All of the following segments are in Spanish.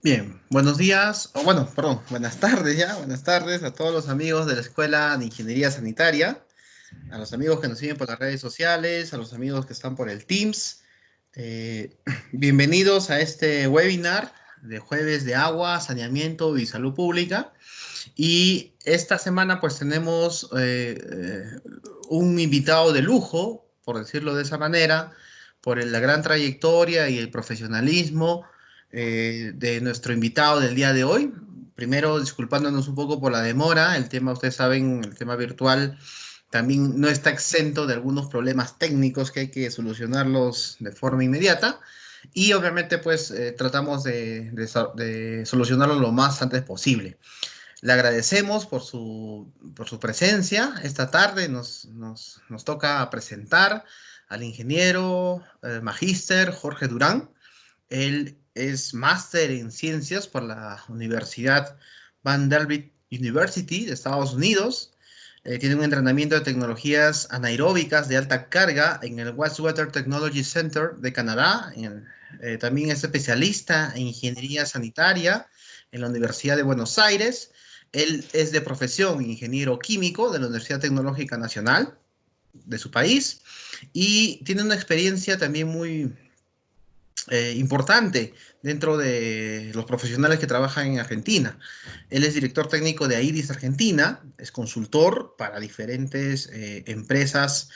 Bien, buenos días, o bueno, perdón, buenas tardes ya, buenas tardes a todos los amigos de la Escuela de Ingeniería Sanitaria, a los amigos que nos siguen por las redes sociales, a los amigos que están por el Teams. Eh, Bienvenidos a este webinar de jueves de agua, saneamiento y salud pública. Y esta semana pues tenemos un invitado de lujo, por decirlo de esa manera, por la gran trayectoria y el profesionalismo de nuestro invitado del día de hoy. Primero, disculpándonos un poco por la demora, el tema, ustedes saben, el tema virtual también no está exento de algunos problemas técnicos que hay que solucionarlos de forma inmediata. Y obviamente pues tratamos de solucionarlo lo más antes posible. Le agradecemos por su presencia. Esta tarde nos toca presentar al ingeniero magíster Jorge Durán. Él es máster en ciencias por la Universidad Vanderbilt University de Estados Unidos. Tiene un entrenamiento de tecnologías anaeróbicas de alta carga en el Westwater Technology Center de Canadá. También es especialista en ingeniería sanitaria en la Universidad de Buenos Aires. Él es de profesión ingeniero químico de la Universidad Tecnológica Nacional de su país y tiene una experiencia también muy importante dentro de los profesionales que trabajan en Argentina. Él es director técnico de AIDIS Argentina, es consultor para diferentes empresas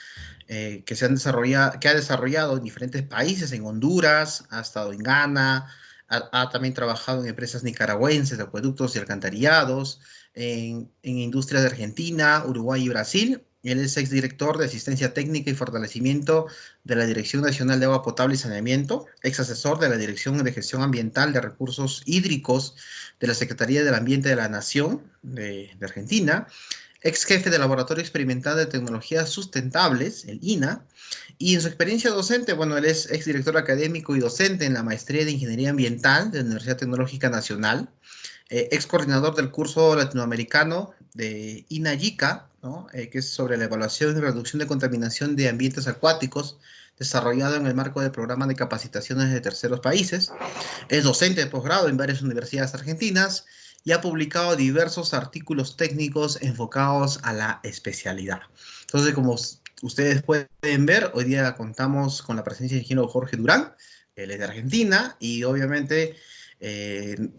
que ha desarrollado en diferentes países, en Honduras, ha estado en Ghana, ha también trabajado en empresas nicaragüenses de acueductos y alcantarillados, en industrias de Argentina, Uruguay y Brasil. Él es exdirector de Asistencia Técnica y Fortalecimiento de la Dirección Nacional de Agua Potable y Saneamiento, ex asesor de la Dirección de Gestión Ambiental de Recursos Hídricos de la Secretaría del Ambiente de la Nación de Argentina, ex jefe del Laboratorio Experimental de Tecnologías Sustentables, el INA, y en su experiencia docente, bueno, él es ex director académico y docente en la Maestría de Ingeniería Ambiental de la Universidad Tecnológica Nacional, ex coordinador del curso latinoamericano de INAYICA, ¿no? Que es sobre la evaluación y reducción de contaminación de ambientes acuáticos, desarrollado en el marco del programa de capacitaciones de terceros países. Es docente de posgrado en varias universidades argentinas y ha publicado diversos artículos técnicos enfocados a la especialidad. Entonces, como ustedes pueden ver, hoy día contamos con la presencia del ingeniero Jorge Durán. Él es de Argentina y obviamente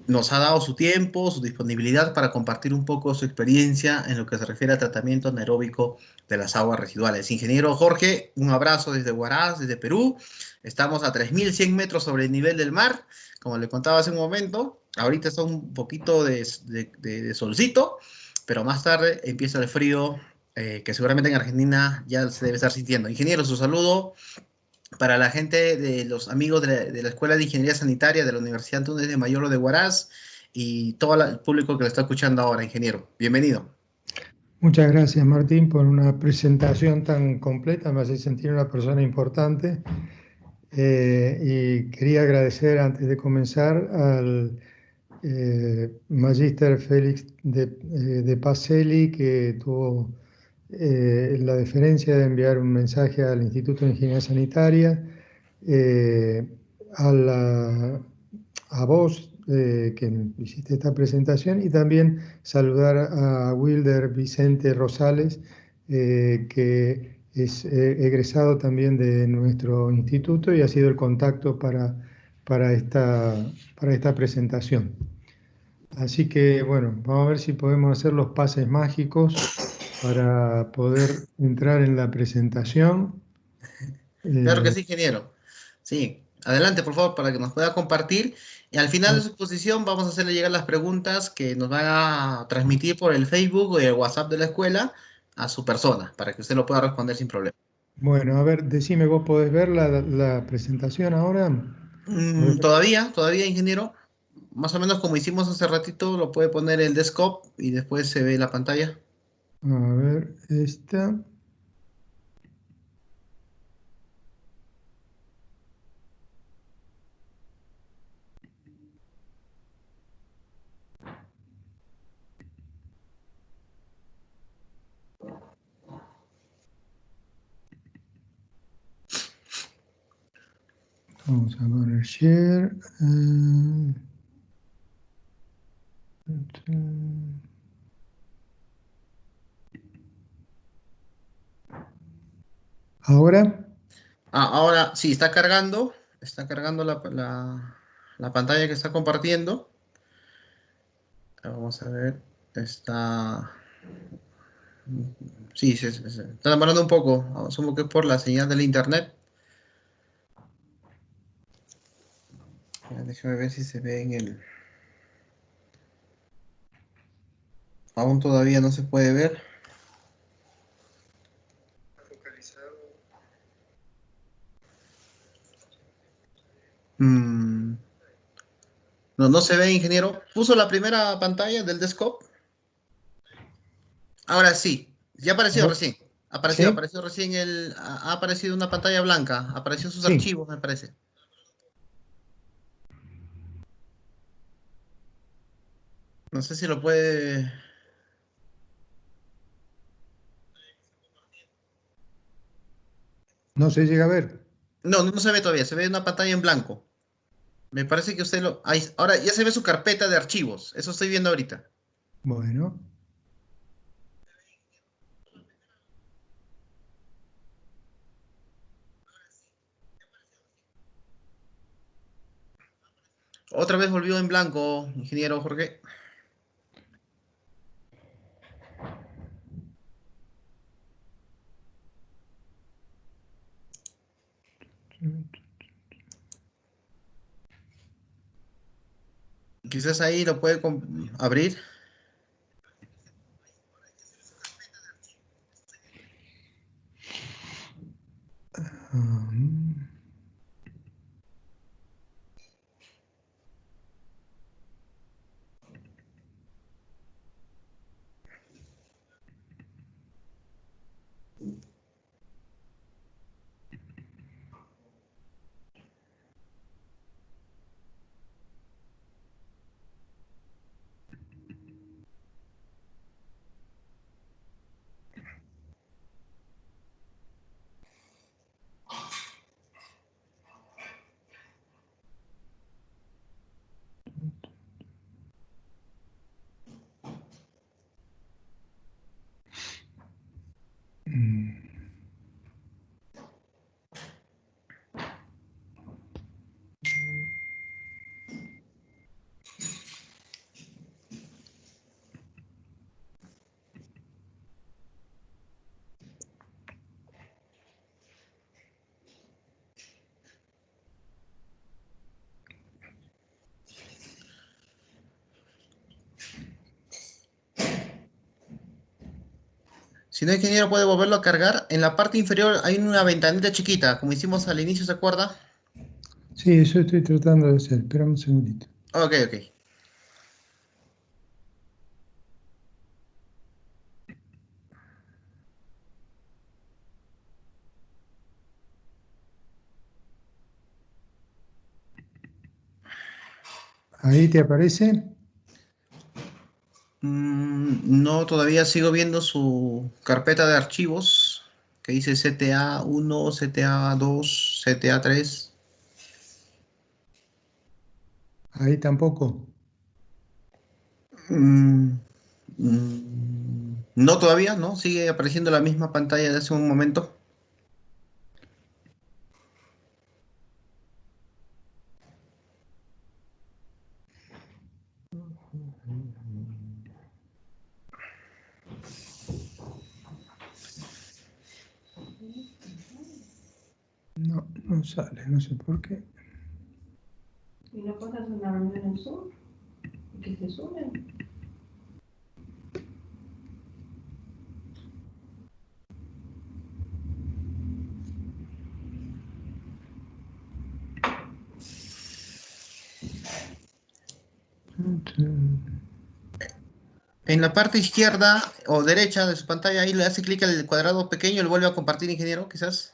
nos ha dado su tiempo, su disponibilidad para compartir un poco su experiencia en lo que se refiere al tratamiento anaeróbico de las aguas residuales. Ingeniero Jorge, un abrazo desde Huaraz, desde Perú. Estamos a 3.100 metros sobre el nivel del mar, como le contaba hace un momento. Ahorita está un poquito de solcito, pero más tarde empieza el frío que seguramente en Argentina ya se debe estar sintiendo. Ingeniero, su saludo para la gente de los amigos de la Escuela de Ingeniería Sanitaria de la Universidad Túnez de Mayolo de Huaraz y todo el público que lo está escuchando ahora, ingeniero. Bienvenido. Muchas gracias, Martín, por una presentación tan completa. Me hace sentir una persona importante. Y quería agradecer, antes de comenzar, al Magíster Félix de Pacelli, que tuvo la deferencia de enviar un mensaje al Instituto de Ingeniería Sanitaria, eh, a a vos, que hiciste esta presentación, y también saludar a Wilder Vicente Rosales, que es egresado también de nuestro instituto y ha sido el contacto para para esta presentación. Así que, bueno, vamos a ver si podemos hacer los pases mágicos para poder entrar en la presentación. Claro que Eh, sí, ingeniero. Sí, adelante, por favor, para que nos pueda compartir. Y al final de su exposición vamos a hacerle llegar las preguntas que nos van a transmitir por el Facebook o el WhatsApp de la escuela a su persona, para que usted lo pueda responder sin problema. bueno, a ver, decime, ¿vos podés ver la presentación ahora? ¿Podés ver? Todavía, ingeniero. Más o menos como hicimos hace ratito, lo puede poner el desktop y después se ve la pantalla. A ver, esta. Vamos a poner share. ¿Ahora? Ahora sí, está cargando. Está cargando la pantalla que está compartiendo. Vamos a ver. Está. Sí, se está demorando un poco. Asumo que es por la señal del internet. Déjame ver si se ve en el. Aún todavía no se puede ver. Mm, no, no se ve, ingeniero. ¿Puso la primera pantalla del desktop? Ahora sí. Ya apareció Ahora, recién. ¿sí? Apareció recién ha aparecido una pantalla blanca. Apareció sus Sí. archivos, me parece. No sé si lo puede. No se llega a ver. No, no se ve todavía. Se ve una pantalla en blanco. Me parece que usted lo. Ahora ya se ve su carpeta de archivos. Eso estoy viendo ahorita. Bueno. Otra vez volvió en blanco, ingeniero Jorge. Quizás ahí lo puede abrir. Ah, mm. Si no, ingeniero puede volverlo a cargar. En la parte inferior hay una ventanita chiquita, como hicimos al inicio, ¿se acuerda? Sí, eso estoy tratando de hacer. Espera un segundito. Ok, ok. Ahí te aparece. No, todavía sigo viendo su carpeta de archivos que dice CTA1, CTA2, CTA3. Ahí tampoco. No, todavía, ¿no? Sigue apareciendo la misma pantalla de hace un momento. No, no sale, no sé por qué. ¿Y no puedes hacer una reunión en Zoom? Que se sumen. En la parte izquierda o derecha de su pantalla, ahí le hace clic al cuadrado pequeño y lo vuelve a compartir, ingeniero, quizás.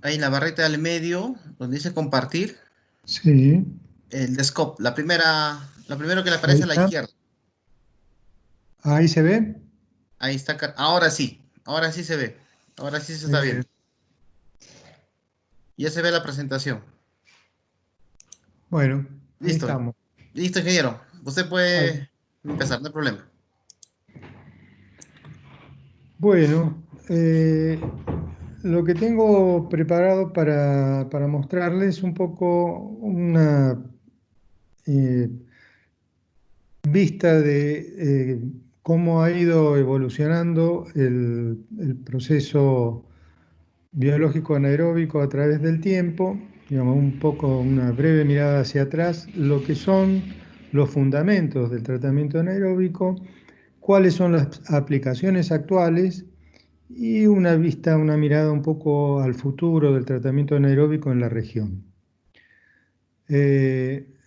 Ahí en la barrita del medio, donde dice compartir, Sí, el desktop, la primero que le ahí aparece a la está. izquierda. Ahí se ve. Ahí está. Ahora sí se ve. Ahora sí se Muy está bien. viendo. Ya se ve la presentación. Bueno, ahí Listo. estamos. Listo, ingeniero. Usted Ah, puede empezar, no hay problema. bueno, lo que tengo preparado para mostrarles es un poco una eh, vista de cómo ha ido evolucionando el proceso biológico anaeróbico a través del tiempo, digamos, un poco una breve mirada hacia atrás, lo que son los fundamentos del tratamiento anaeróbico, cuáles son las aplicaciones actuales y una vista, una mirada un poco al futuro del tratamiento anaeróbico en la región.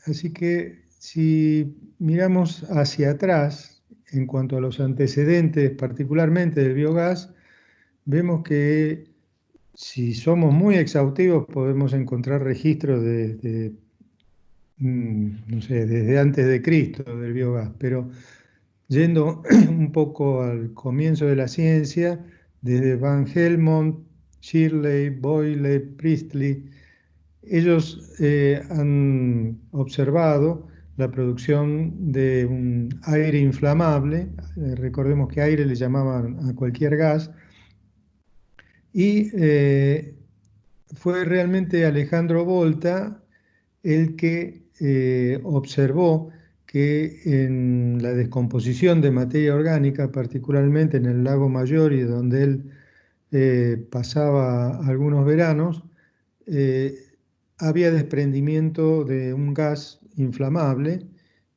Así que si miramos hacia atrás, en cuanto a los antecedentes, particularmente del biogás, vemos que si somos muy exhaustivos podemos encontrar registros no sé, desde antes de Cristo del biogás, pero yendo un poco al comienzo de la ciencia, desde Van Helmont, Shirley, Boyle, Priestley, ellos han observado la producción de un aire inflamable, recordemos que aire le llamaban a cualquier gas, y fue realmente Alejandro Volta el que observó que en la descomposición de materia orgánica, particularmente en el lago Mayor y donde él pasaba algunos veranos, eh, había desprendimiento de un gas inflamable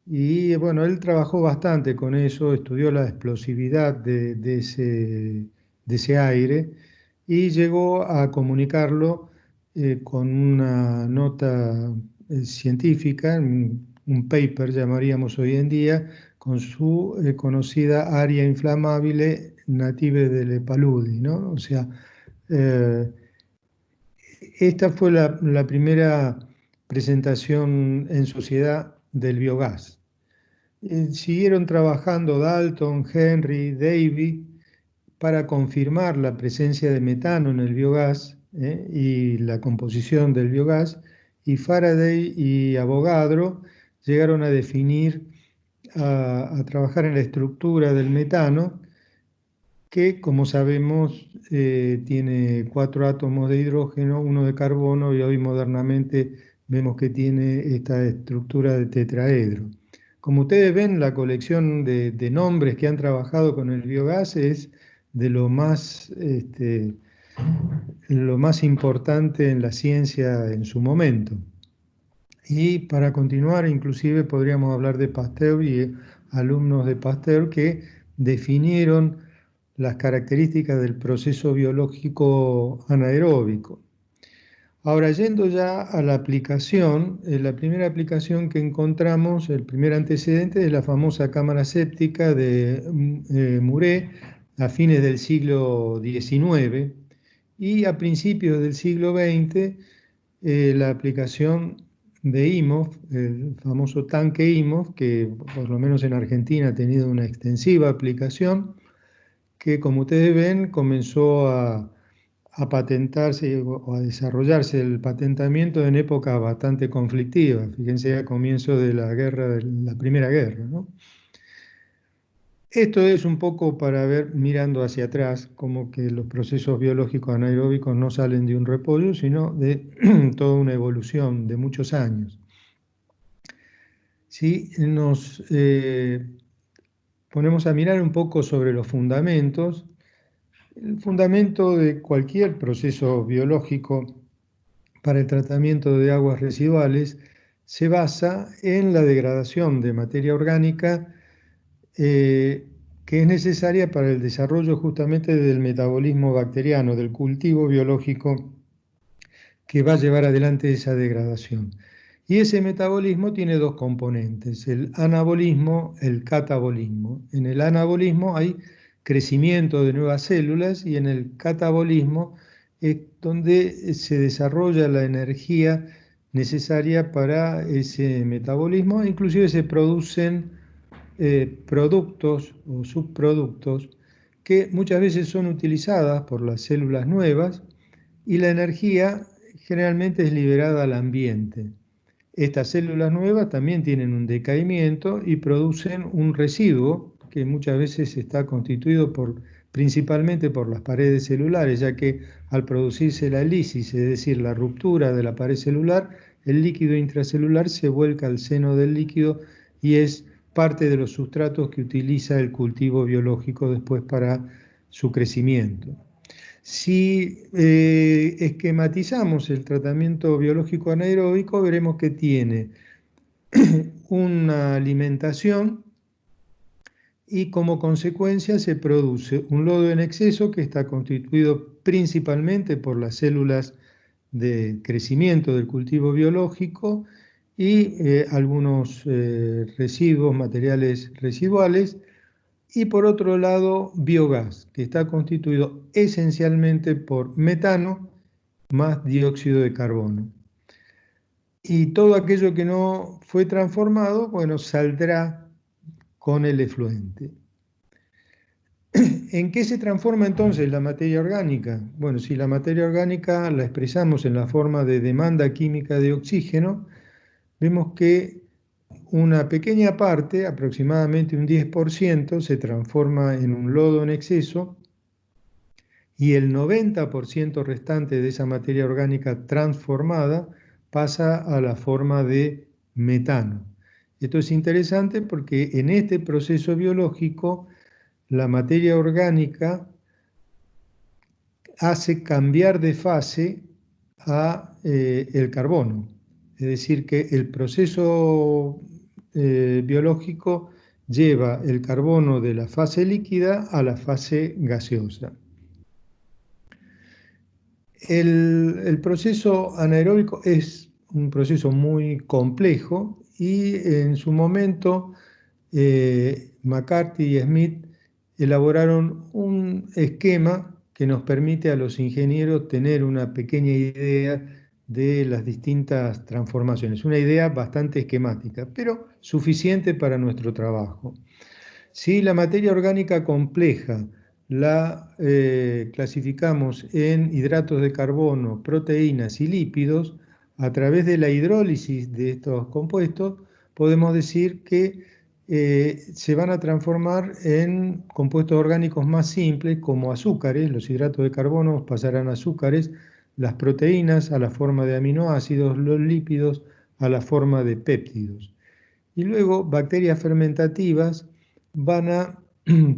y bueno, él trabajó bastante con eso, estudió la explosividad de ese aire y llegó a comunicarlo con una nota científica, un paper llamaríamos hoy en día, con su conocida área inflamable native delle paludi, ¿no? O sea, eh, esta fue la primera presentación en sociedad del biogás. Siguieron trabajando Dalton, Henry, Davy para confirmar la presencia de metano en el biogás y la composición del biogás, y Faraday y Avogadro llegaron a definir, a trabajar en la estructura del metano, que como sabemos tiene 4 átomos de hidrógeno, uno de carbono, y hoy modernamente vemos que tiene esta estructura de tetraedro. Como ustedes ven, la colección de nombres que han trabajado con el biogás es de lo más importante en la ciencia en su momento. Y para continuar, inclusive podríamos hablar de Pasteur y alumnos de Pasteur que definieron las características del proceso biológico anaeróbico. Ahora, yendo ya a la aplicación, la primera aplicación que encontramos, el primer antecedente, es la famosa cámara séptica de Muré a fines del siglo XIX, y a principios del siglo XX la aplicación de IMOV, el famoso tanque IMOV, que por lo menos en Argentina ha tenido una extensiva aplicación, que como ustedes ven comenzó a patentarse o a desarrollarse el patentamiento en épocas bastante conflictivas. Fíjense, a comienzo de la guerra, de la Primera Guerra, ¿no? Esto es un poco para ver, mirando hacia atrás, como que los procesos biológicos anaeróbicos no salen de un repollo, sino de toda una evolución de muchos años. Si nos ponemos a mirar un poco sobre los fundamentos, el fundamento de cualquier proceso biológico para el tratamiento de aguas residuales se basa en la degradación de materia orgánica que es necesaria para el desarrollo justamente del metabolismo bacteriano, del cultivo biológico que va a llevar adelante esa degradación. Y ese metabolismo tiene dos componentes, el anabolismo, el catabolismo. En el anabolismo hay crecimiento de nuevas células y en el catabolismo es donde se desarrolla la energía necesaria para ese metabolismo, inclusive se producen productos o subproductos que muchas veces son utilizadas por las células nuevas y la energía generalmente es liberada al ambiente. Estas células nuevas también tienen un decaimiento y producen un residuo que muchas veces está constituido principalmente por las paredes celulares, ya que al producirse la lisis, es decir, la ruptura de la pared celular, el líquido intracelular se vuelca al seno del líquido y es parte de los sustratos que utiliza el cultivo biológico después para su crecimiento. Si esquematizamos el tratamiento biológico anaeróbico, veremos que tiene una alimentación y como consecuencia se produce un lodo en exceso que está constituido principalmente por las células de crecimiento del cultivo biológico y algunos residuos, materiales residuales, y por otro lado biogás, que está constituido esencialmente por metano más dióxido de carbono. Y todo aquello que no fue transformado, bueno, saldrá con el efluente. ¿En qué se transforma entonces la materia orgánica? Bueno, si la materia orgánica la expresamos en la forma de demanda química de oxígeno, vemos que una pequeña parte, aproximadamente un 10%, se transforma en un lodo en exceso y el 90% restante de esa materia orgánica transformada pasa a la forma de metano. Esto es interesante porque en este proceso biológico la materia orgánica hace cambiar de fase a el carbono. Es decir, que el proceso biológico lleva el carbono de la fase líquida a la fase gaseosa. El proceso anaeróbico es un proceso muy complejo y en su momento McCarthy y Smith elaboraron un esquema que nos permite a los ingenieros tener una pequeña idea de las distintas transformaciones, una idea bastante esquemática, pero suficiente para nuestro trabajo. Si la materia orgánica compleja la clasificamos en hidratos de carbono, proteínas y lípidos, a través de la hidrólisis de estos compuestos, podemos decir que se van a transformar en compuestos orgánicos más simples como azúcares. Los hidratos de carbono pasarán a azúcares, las proteínas a la forma de aminoácidos, los lípidos a la forma de péptidos. Y luego bacterias fermentativas van a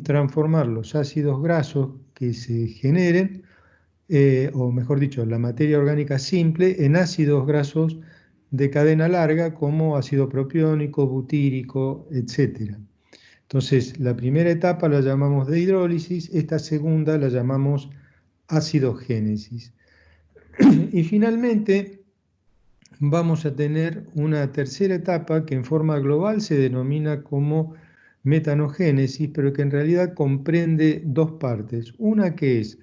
transformar los ácidos grasos que se generen, o mejor dicho, la materia orgánica simple, en ácidos grasos de cadena larga como ácido propiónico, butírico, etc. Entonces, la primera etapa la llamamos de hidrólisis, esta segunda la llamamos acidogénesis. Y finalmente vamos a tener una tercera etapa que en forma global se denomina como metanogénesis, pero que en realidad comprende dos partes. Una que es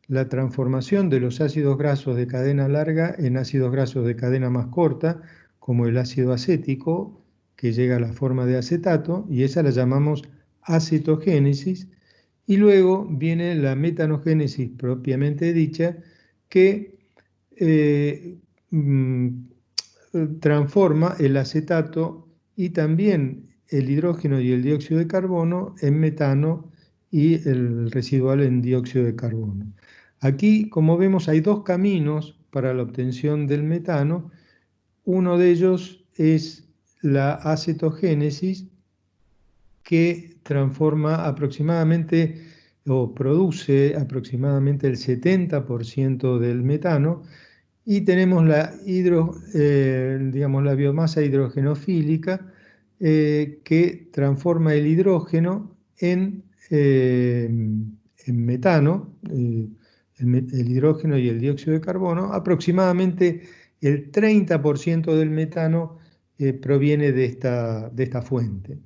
la transformación de los ácidos grasos de cadena larga en ácidos grasos de cadena más corta, como el ácido acético, que llega a la forma de acetato, y esa la llamamos acetogénesis. Y luego viene la metanogénesis propiamente dicha, que transforma el acetato y también el hidrógeno y el dióxido de carbono en metano y el residual en dióxido de carbono. Aquí, como vemos, hay dos caminos para la obtención del metano. Uno de ellos es la acetogénesis, que transforma aproximadamente o produce aproximadamente el 70% del metano. Y tenemos la biomasa hidrogenofílica que transforma el hidrógeno en metano, el hidrógeno y el dióxido de carbono. Aproximadamente el 30% del metano proviene de esta fuente.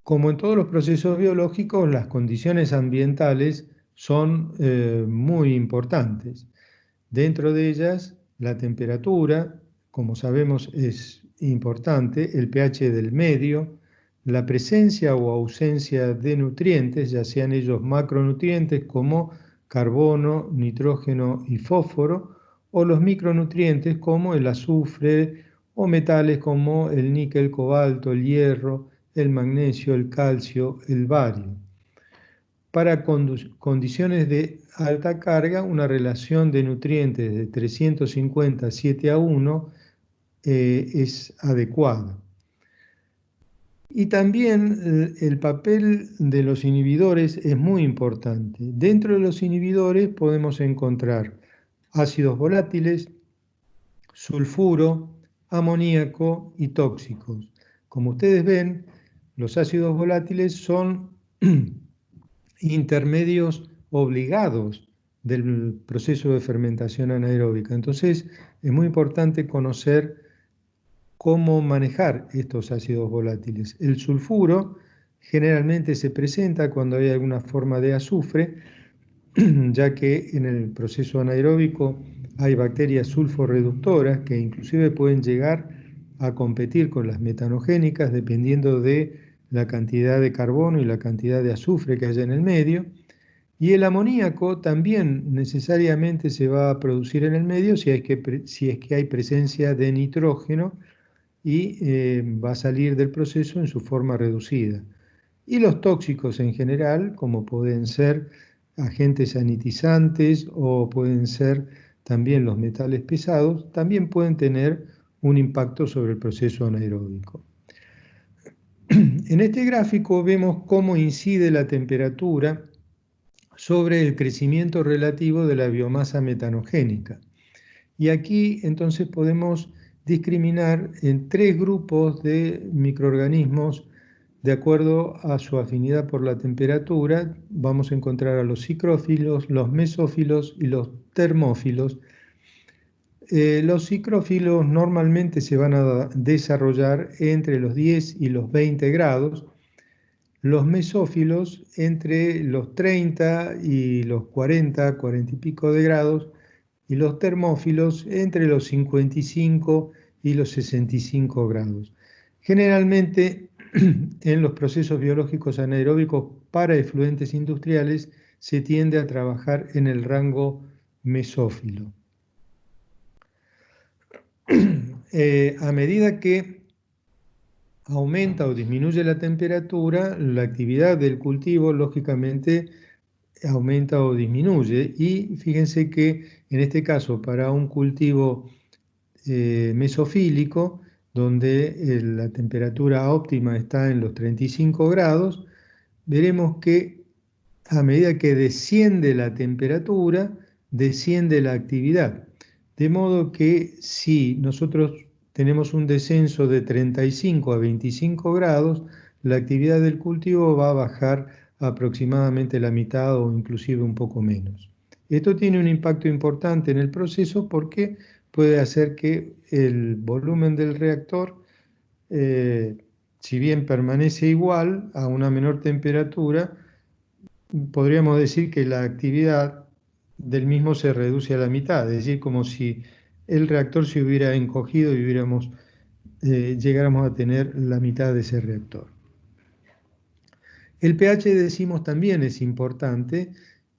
Como en todos los procesos biológicos, las condiciones ambientales son muy importantes. Dentro de ellas, la temperatura, como sabemos, es importante, el pH del medio, la presencia o ausencia de nutrientes, ya sean ellos macronutrientes como carbono, nitrógeno y fósforo, o los micronutrientes como el azufre o metales como el níquel, el cobalto, el hierro, el magnesio, el calcio, el bario. Para condiciones de alta carga, una relación de nutrientes de 350 7:1 es adecuada. Y también el papel de los inhibidores es muy importante. Dentro de los inhibidores podemos encontrar ácidos volátiles, sulfuro, amoníaco y tóxicos. Como ustedes ven, los ácidos volátiles son intermedios obligados del proceso de fermentación anaeróbica. Entonces, es muy importante conocer cómo manejar estos ácidos volátiles. El sulfuro generalmente se presenta cuando hay alguna forma de azufre, ya que en el proceso anaeróbico hay bacterias sulforreductoras que inclusive pueden llegar a competir con las metanogénicas dependiendo de la cantidad de carbono y la cantidad de azufre que haya en el medio. Y el amoníaco también necesariamente se va a producir en el medio si es que hay presencia de nitrógeno y va a salir del proceso en su forma reducida. Y los tóxicos en general, como pueden ser agentes sanitizantes o pueden ser también los metales pesados, también pueden tener un impacto sobre el proceso anaeróbico. En este gráfico vemos cómo incide la temperatura sobre el crecimiento relativo de la biomasa metanogénica. Y aquí entonces podemos discriminar en 3 grupos de microorganismos de acuerdo a su afinidad por la temperatura. Vamos a encontrar a los psicrófilos, los mesófilos y los termófilos. Los psicrófilos normalmente se van a desarrollar entre los 10 y los 20 grados, los mesófilos entre los 30 y los 40, 40 y pico de grados, y los termófilos entre los 55 y los 65 grados. Generalmente, en los procesos biológicos anaeróbicos para efluentes industriales se tiende a trabajar en el rango mesófilo. A medida que aumenta o disminuye la temperatura, la actividad del cultivo, lógicamente, aumenta o disminuye. Y fíjense que en este caso, para un cultivo mesofílico, donde la temperatura óptima está en los 35 grados, veremos que a medida que desciende la temperatura, desciende la actividad. De modo que si nosotros tenemos un descenso de 35 a 25 grados, la actividad del cultivo va a bajar aproximadamente la mitad o inclusive un poco menos. Esto tiene un impacto importante en el proceso porque puede hacer que el volumen del reactor, si bien permanece igual a una menor temperatura, podríamos decir que la actividad del mismo se reduce a la mitad, es decir, como si el reactor se hubiera encogido y llegáramos a tener la mitad de ese reactor. El pH, decimos, también es importante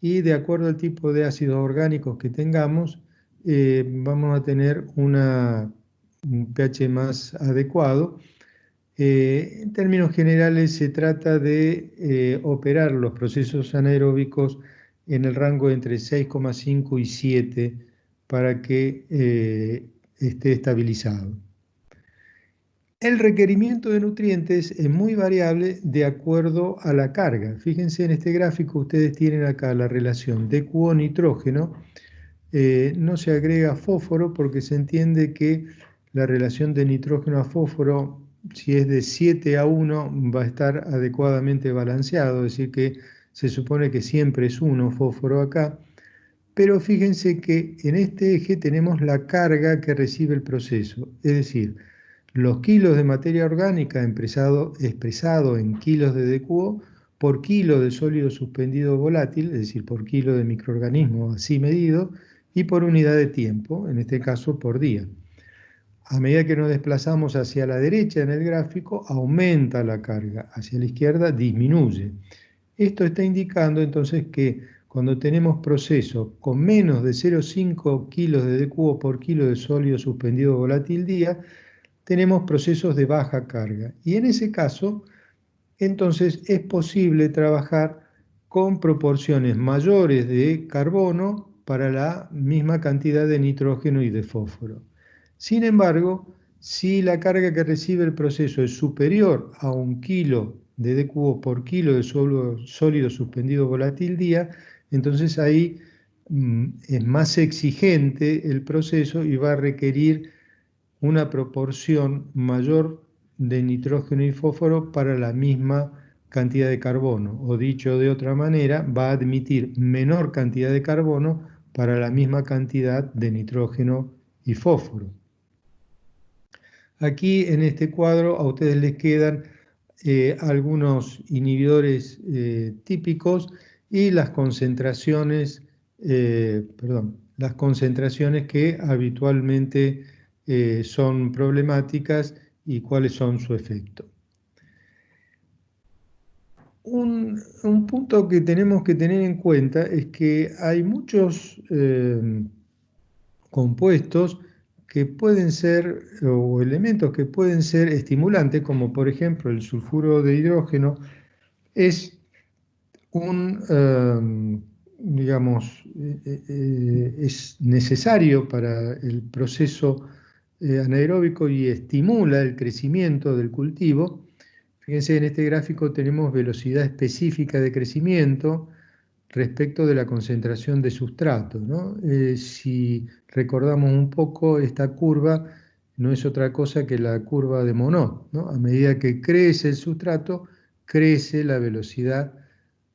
y de acuerdo al tipo de ácidos orgánicos que tengamos, vamos a tener un pH más adecuado. En términos generales se trata de operar los procesos anaeróbicos en el rango entre 6,5 y 7 para que esté estabilizado. El requerimiento de nutrientes es muy variable de acuerdo a la carga. Fíjense en este gráfico, ustedes tienen acá la relación DQO-nitrógeno. No se agrega fósforo porque se entiende que la relación de nitrógeno a fósforo, si es de 7:1, va a estar adecuadamente balanceado, es decir, que se supone que siempre es 1 fósforo acá. Pero fíjense que en este eje tenemos la carga que recibe el proceso, es decir, los kilos de materia orgánica expresado en kilos de DQO por kilo de sólido suspendido volátil, es decir, por kilo de microorganismo así medido, y por unidad de tiempo, en este caso por día. A medida que nos desplazamos hacia la derecha en el gráfico, aumenta la carga, hacia la izquierda disminuye. Esto está indicando entonces que cuando tenemos procesos con menos de 0,5 kilos de D cubo por kilo de sólido suspendido volátil día, tenemos procesos de baja carga. Y en ese caso, entonces es posible trabajar con proporciones mayores de carbono para la misma cantidad de nitrógeno y de fósforo. Sin embargo, si la carga que recibe el proceso es superior a 1 kilo de D cubo por kilo de sólido suspendido volátil día, entonces ahí es más exigente el proceso y va a requerir una proporción mayor de nitrógeno y fósforo para la misma cantidad de carbono, o dicho de otra manera, va a admitir menor cantidad de carbono para la misma cantidad de nitrógeno y fósforo. Aquí en este cuadro a ustedes les quedan algunos inhibidores típicos y las concentraciones, las concentraciones que habitualmente son problemáticas y cuáles son su efecto. Un punto que tenemos que tener en cuenta es que hay muchos compuestos que pueden ser, o elementos que pueden ser estimulantes, como por ejemplo el sulfuro de hidrógeno, es digamos, es necesario para el proceso anaeróbico y estimula el crecimiento del cultivo. Fíjense, en este gráfico tenemos velocidad específica de crecimiento respecto de la concentración de sustrato, ¿no? Si recordamos un poco, esta curva no es otra cosa que la curva de Monod, ¿no? A medida que crece el sustrato, crece la velocidad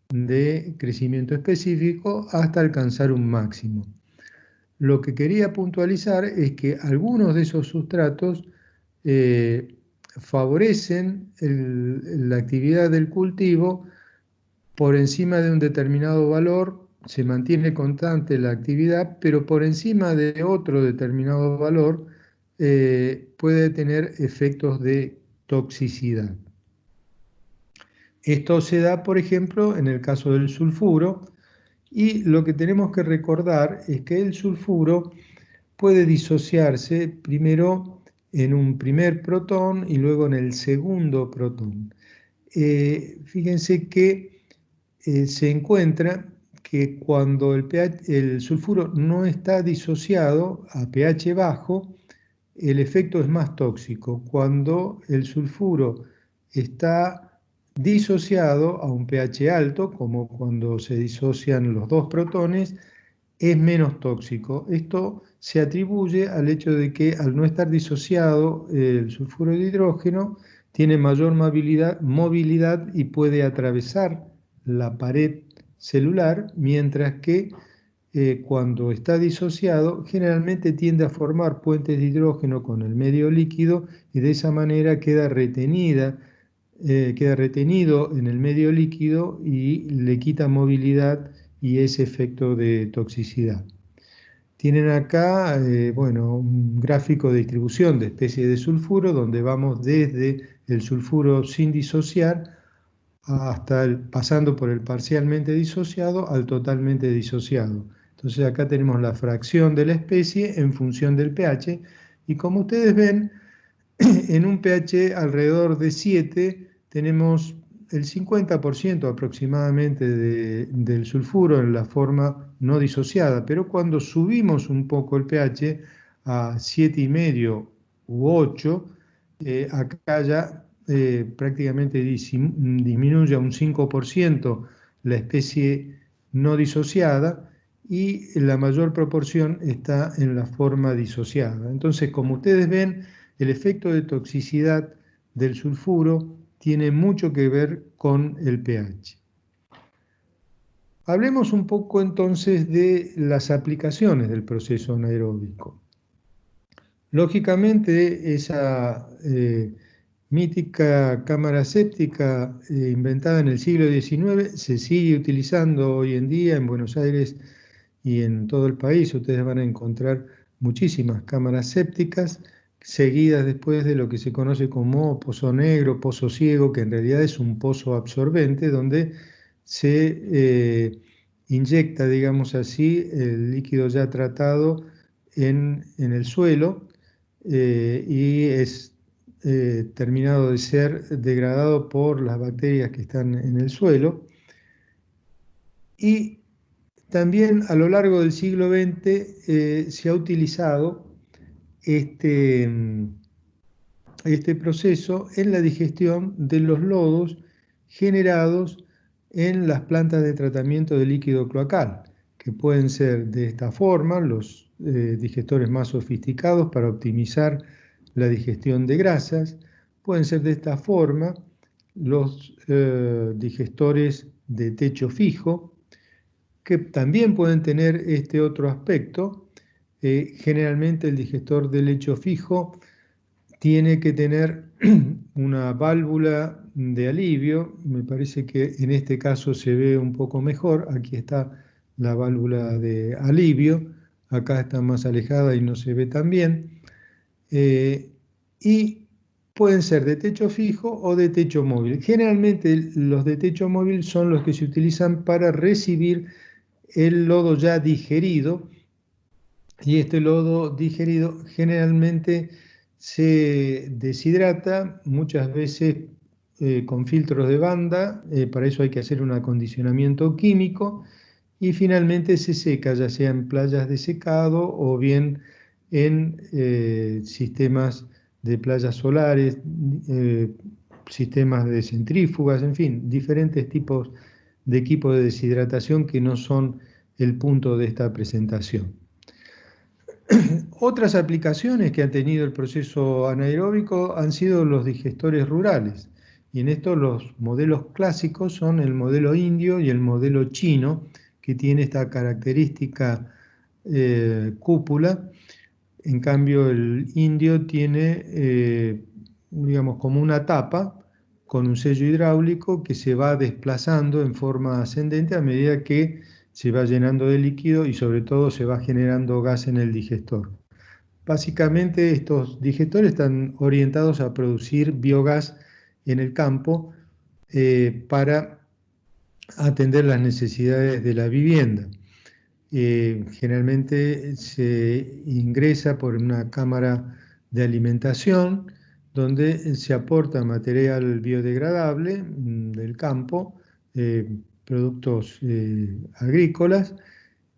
de crecimiento específico hasta alcanzar un máximo. Lo que quería puntualizar es que algunos de esos sustratos favorecen la actividad del cultivo por encima de un determinado valor, se mantiene constante la actividad, pero por encima de otro determinado valor puede tener efectos de toxicidad. Esto se da, por ejemplo, en el caso del sulfuro, y lo que tenemos que recordar es que el sulfuro puede disociarse primero en un primer protón y luego en el segundo protón. Fíjense que se encuentra que cuando el sulfuro no está disociado a pH bajo, el efecto es más tóxico. Cuando el sulfuro está disociado a un pH alto, como cuando se disocian los dos protones, es menos tóxico. Esto se atribuye al hecho de que al no estar disociado el sulfuro de hidrógeno, tiene mayor movilidad y puede atravesar la pared celular, mientras que cuando está disociado generalmente tiende a formar puentes de hidrógeno con el medio líquido y de esa manera queda retenido en el medio líquido y le quita movilidad y ese efecto de toxicidad. Tienen acá, bueno, un gráfico de distribución de especies de sulfuro donde vamos desde el sulfuro sin disociar pasando por el parcialmente disociado al totalmente disociado. Entonces acá tenemos la fracción de la especie en función del pH y como ustedes ven, en un pH alrededor de 7 tenemos el 50% aproximadamente del sulfuro en la forma no disociada, pero cuando subimos un poco el pH a 7,5 u 8, acá ya prácticamente disminuye a un 5% la especie no disociada y la mayor proporción está en la forma disociada. Entonces, como ustedes ven, el efecto de toxicidad del sulfuro tiene mucho que ver con el pH. Hablemos un poco entonces de las aplicaciones del proceso anaeróbico. Lógicamente, esa mítica cámara séptica inventada en el siglo XIX se sigue utilizando hoy en día en Buenos Aires y en todo el país. Ustedes van a encontrar muchísimas cámaras sépticas seguidas después de lo que se conoce como pozo negro, pozo ciego, que en realidad es un pozo absorbente donde se inyecta, digamos así, el líquido ya tratado en el suelo y es terminado de ser degradado por las bacterias que están en el suelo. Y también a lo largo del siglo XX se ha utilizado este proceso en la digestión de los lodos generados en las plantas de tratamiento de líquido cloacal, que pueden ser de esta forma los digestores más sofisticados para optimizar la digestión de grasas, pueden ser de esta forma los digestores de techo fijo, que también pueden tener este otro aspecto. Generalmente el digestor de lecho fijo tiene que tener una válvula de alivio. Me parece que en este caso se ve un poco mejor. Aquí está la válvula de alivio, acá está más alejada y no se ve tan bien. Y pueden ser de techo fijo o de techo móvil. Generalmente los de techo móvil son los que se utilizan para recibir el lodo ya digerido, y este lodo digerido generalmente se deshidrata, muchas veces con filtros de banda, para eso hay que hacer un acondicionamiento químico, y finalmente se seca, ya sea en playas de secado o bien en sistemas de playas solares, sistemas de centrífugas, en fin, diferentes tipos de equipos de deshidratación que no son el punto de esta presentación. Otras aplicaciones que ha tenido el proceso anaeróbico han sido los digestores rurales, y en esto los modelos clásicos son el modelo indio y el modelo chino, que tiene esta característica cúpula. En cambio, el indio tiene, digamos, como una tapa con un sello hidráulico que se va desplazando en forma ascendente a medida que se va llenando de líquido y sobre todo se va generando gas en el digestor. Básicamente estos digestores están orientados a producir biogás en el campo para atender las necesidades de la vivienda. Generalmente se ingresa por una cámara de alimentación donde se aporta material biodegradable del campo, productos agrícolas,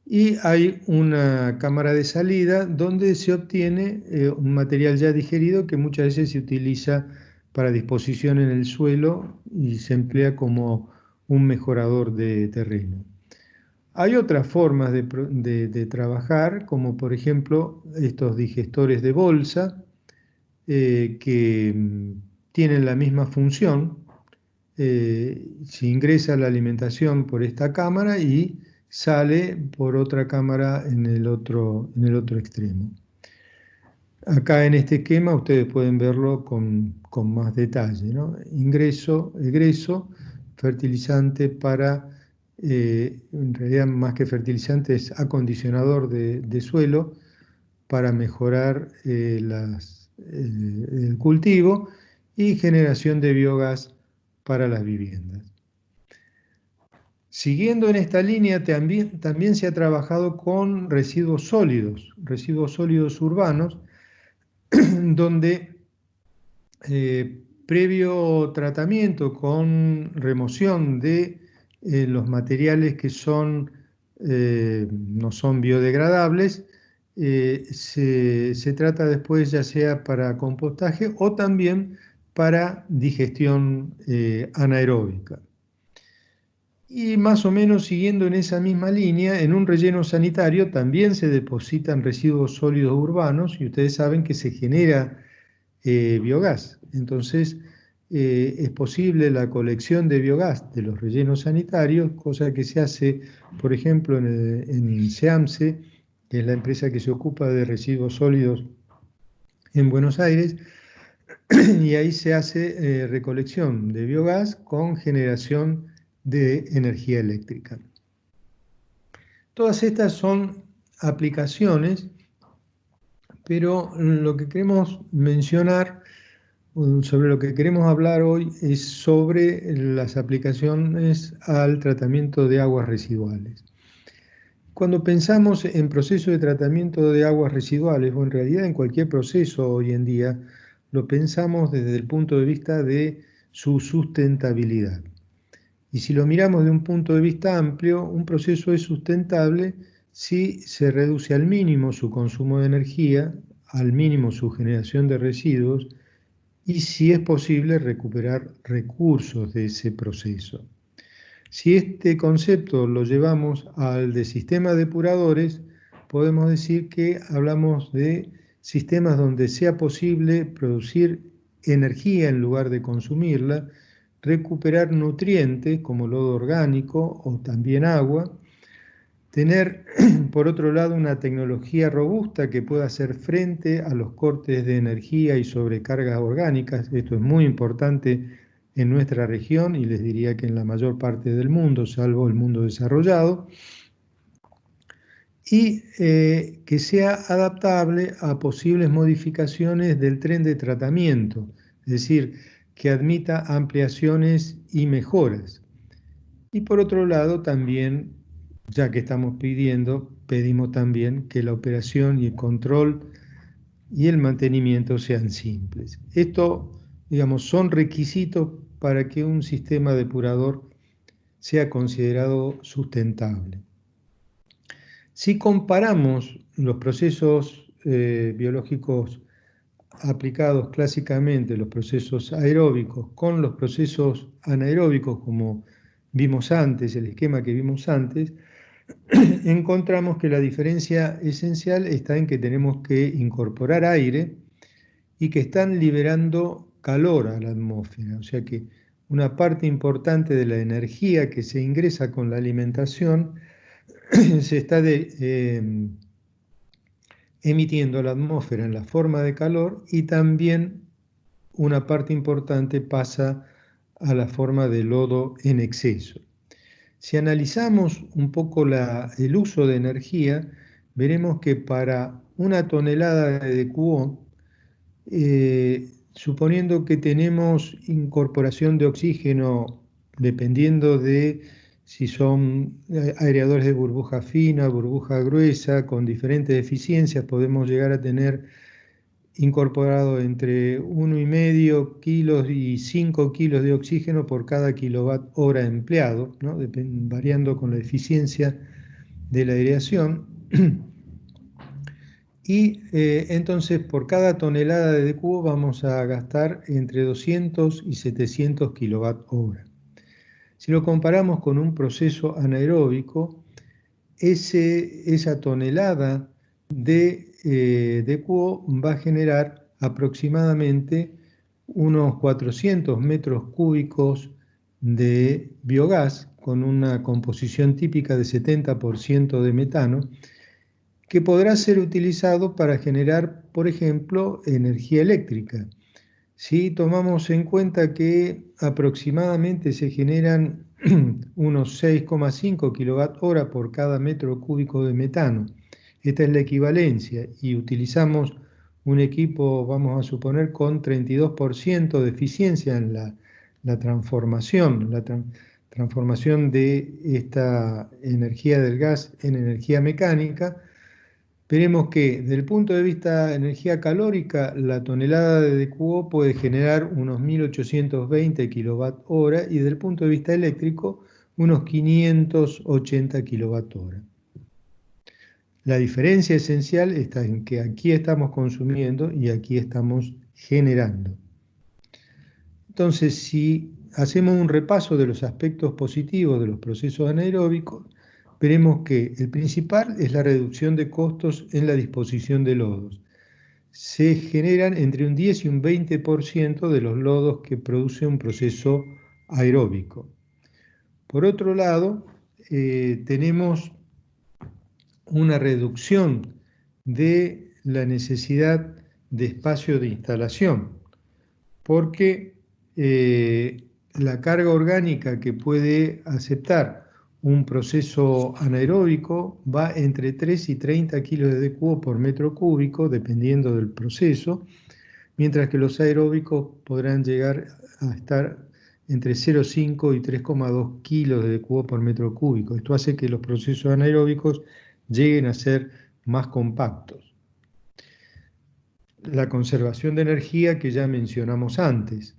y hay una cámara de salida donde se obtiene un material ya digerido que muchas veces se utiliza para disposición en el suelo y se emplea como un mejorador de terreno. Hay otras formas de trabajar, como por ejemplo estos digestores de bolsa, que tienen la misma función. Se ingresa la alimentación por esta cámara y sale por otra cámara en el otro extremo. Acá en este esquema ustedes pueden verlo con más detalle, ¿no? Ingreso, egreso, fertilizante para, en realidad más que fertilizante es acondicionador de suelo para mejorar el cultivo, y generación de biogás para las viviendas. Siguiendo en esta línea, también se ha trabajado con residuos sólidos urbanos, donde previo tratamiento con remoción de los materiales que no son biodegradables, se trata después ya sea para compostaje o también para digestión anaeróbica. Y más o menos siguiendo en esa misma línea, en un relleno sanitario también se depositan residuos sólidos urbanos, y ustedes saben que se genera biogás. Entonces es posible la colección de biogás de los rellenos sanitarios, cosa que se hace, por ejemplo, en SEAMSE, que es la empresa que se ocupa de residuos sólidos en Buenos Aires, y ahí se hace recolección de biogás con generación de energía eléctrica. Todas estas son aplicaciones, pero lo que queremos mencionar, sobre lo que queremos hablar hoy, es sobre las aplicaciones al tratamiento de aguas residuales. Cuando pensamos en proceso de tratamiento de aguas residuales, o en realidad en cualquier proceso hoy en día, lo pensamos desde el punto de vista de su sustentabilidad. Y si lo miramos de un punto de vista amplio, un proceso es sustentable si se reduce al mínimo su consumo de energía, al mínimo su generación de residuos, y si es posible recuperar recursos de ese proceso. Si este concepto lo llevamos al de sistemas depuradores, podemos decir que hablamos de sistemas donde sea posible producir energía en lugar de consumirla, recuperar nutrientes como lodo orgánico o también agua, tener por otro lado una tecnología robusta que pueda hacer frente a los cortes de energía y sobrecargas orgánicas. Esto es muy importante en nuestra región y les diría que en la mayor parte del mundo, salvo el mundo desarrollado, y que sea adaptable a posibles modificaciones del tren de tratamiento, es decir, que admita ampliaciones y mejoras. Y por otro lado también, ya que estamos pedimos también que la operación y el control y el mantenimiento sean simples. Esto, digamos, son requisitos para que un sistema depurador sea considerado sustentable. Si comparamos los procesos biológicos aplicados clásicamente, los procesos aeróbicos, con los procesos anaeróbicos, como vimos antes, el esquema que vimos antes, encontramos que la diferencia esencial está en que tenemos que incorporar aire y que están liberando calor a la atmósfera. O sea que una parte importante de la energía que se ingresa con la alimentación se está emitiendo a la atmósfera en la forma de calor, y también una parte importante pasa a la forma de lodo en exceso. Si analizamos un poco el uso de energía, veremos que para una tonelada de DQO, suponiendo que tenemos incorporación de oxígeno, dependiendo de si son aireadores de burbuja fina, burbuja gruesa, con diferentes eficiencias, podemos llegar a tener incorporado entre 1,5 kilos y 5 kilos de oxígeno por cada kilowatt hora empleado, ¿no? Variando con la eficiencia de la aireación. Y entonces por cada tonelada de DQO vamos a gastar entre 200 y 700 kilowatt hora. Si lo comparamos con un proceso anaeróbico, esa tonelada de DQO va a generar aproximadamente unos 400 metros cúbicos de biogás con una composición típica de 70% de metano, que podrá ser utilizado para generar, por ejemplo, energía eléctrica. Si tomamos en cuenta que aproximadamente se generan unos 6,5 kWh por cada metro cúbico de metano, esta es la equivalencia, y utilizamos un equipo, vamos a suponer, con 32% de eficiencia en la transformación de esta energía del gas en energía mecánica, veremos que desde el punto de vista de energía calórica, la tonelada de DQO puede generar unos 1820 kWh y desde el punto de vista eléctrico unos 580 kWh. La diferencia esencial está en que aquí estamos consumiendo y aquí estamos generando. Entonces, si hacemos un repaso de los aspectos positivos de los procesos anaeróbicos, veremos que el principal es la reducción de costos en la disposición de lodos. Se generan entre un 10 y un 20% de los lodos que produce un proceso aeróbico. Por otro lado, tenemos una reducción de la necesidad de espacio de instalación, porque la carga orgánica que puede aceptar un proceso anaeróbico va entre 3 y 30 kilos de DQO por metro cúbico, dependiendo del proceso, mientras que los aeróbicos podrán llegar a estar entre 0,5 y 3,2 kilos de cubo por metro cúbico. Esto hace que los procesos anaeróbicos lleguen a ser más compactos. La conservación de energía que ya mencionamos antes.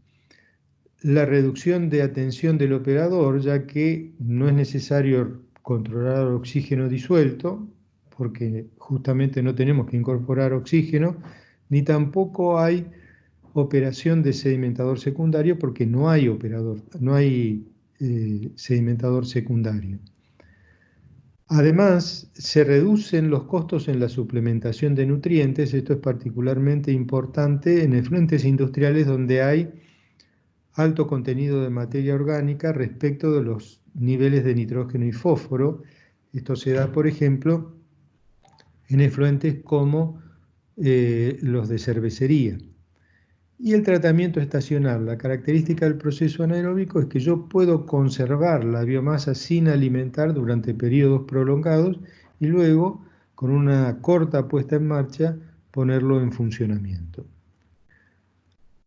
La reducción de atención del operador, ya que no es necesario controlar el oxígeno disuelto, porque justamente no tenemos que incorporar oxígeno, ni tampoco hay operación de sedimentador secundario, porque no hay sedimentador secundario. Además, se reducen los costos en la suplementación de nutrientes. Esto es particularmente importante en efluentes industriales donde hay alto contenido de materia orgánica respecto de los niveles de nitrógeno y fósforo. Esto se da, por ejemplo, en efluentes como los de cervecería. Y el tratamiento estacional. La característica del proceso anaeróbico es que yo puedo conservar la biomasa sin alimentar durante periodos prolongados y luego, con una corta puesta en marcha, ponerlo en funcionamiento.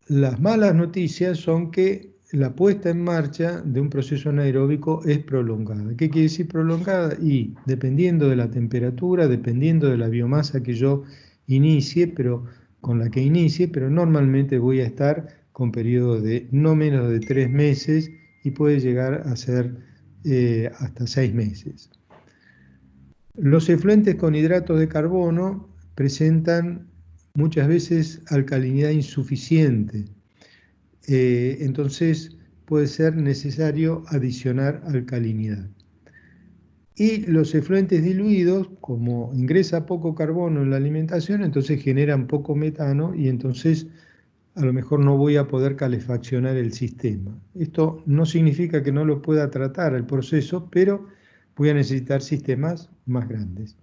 Las malas noticias son que la puesta en marcha de un proceso anaeróbico es prolongada. ¿Qué quiere decir prolongada? Y dependiendo de la temperatura, dependiendo de la biomasa que yo inicie, pero normalmente voy a estar con periodos de no menos de 3 meses y puede llegar a ser hasta 6 meses. Los efluentes con hidratos de carbono presentan muchas veces alcalinidad insuficiente. Entonces puede ser necesario adicionar alcalinidad. Y los efluentes diluidos, como ingresa poco carbono en la alimentación, entonces generan poco metano y entonces a lo mejor no voy a poder calefaccionar el sistema. Esto no significa que no lo pueda tratar el proceso, pero voy a necesitar sistemas más grandes.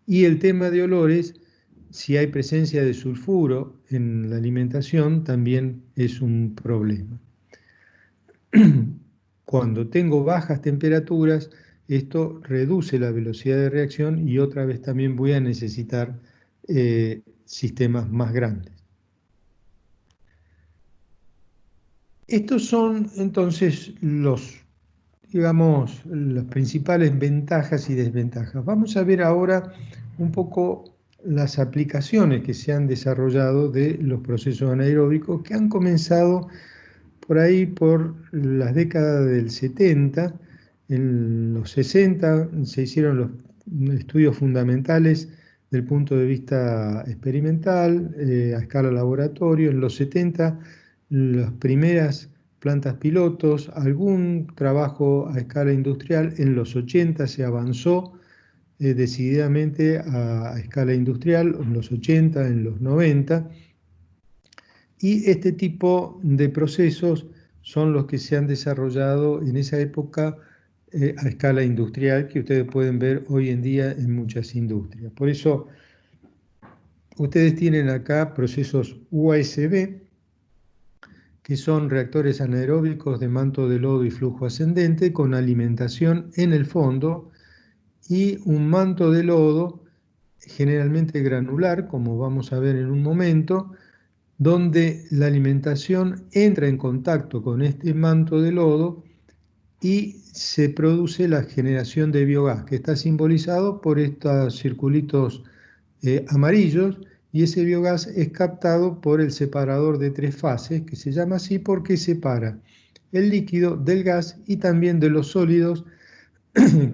Y el tema de olores, si hay presencia de sulfuro en la alimentación, también es un problema. Cuando tengo bajas temperaturas, esto reduce la velocidad de reacción y otra vez también voy a necesitar sistemas más grandes. Estos son entonces digamos, las principales ventajas y desventajas. Vamos a ver ahora un poco las aplicaciones que se han desarrollado de los procesos anaeróbicos que han comenzado por ahí por las décadas del 70. En los 60 se hicieron los estudios fundamentales del punto de vista experimental, a escala laboratorio. En los 70 las primeras plantas pilotos, algún trabajo a escala industrial. En los 80 se avanzó decididamente a escala industrial, en los 80, en los 90, y este tipo de procesos son los que se han desarrollado en esa época a escala industrial, que ustedes pueden ver hoy en día en muchas industrias. Por eso, ustedes tienen acá procesos USB, que son reactores anaeróbicos de manto de lodo y flujo ascendente con alimentación en el fondo y un manto de lodo generalmente granular, como vamos a ver en un momento, donde la alimentación entra en contacto con este manto de lodo y se produce la generación de biogás, que está simbolizado por estos circulitos amarillos, y ese biogás es captado por el separador de 3 fases, que se llama así porque separa el líquido del gas y también de los sólidos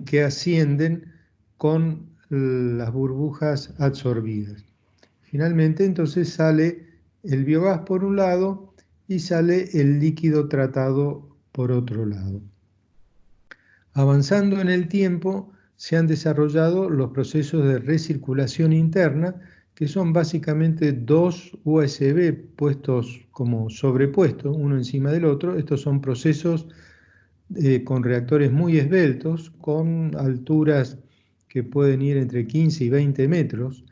que ascienden con las burbujas absorbidas. Finalmente, entonces sale el biogás por un lado y sale el líquido tratado por otro lado. Avanzando en el tiempo, se han desarrollado los procesos de recirculación interna, que son básicamente 2 USB puestos como sobrepuestos, uno encima del otro. Estos son procesos con reactores muy esbeltos, con alturas que pueden ir entre 15 y 20 metros,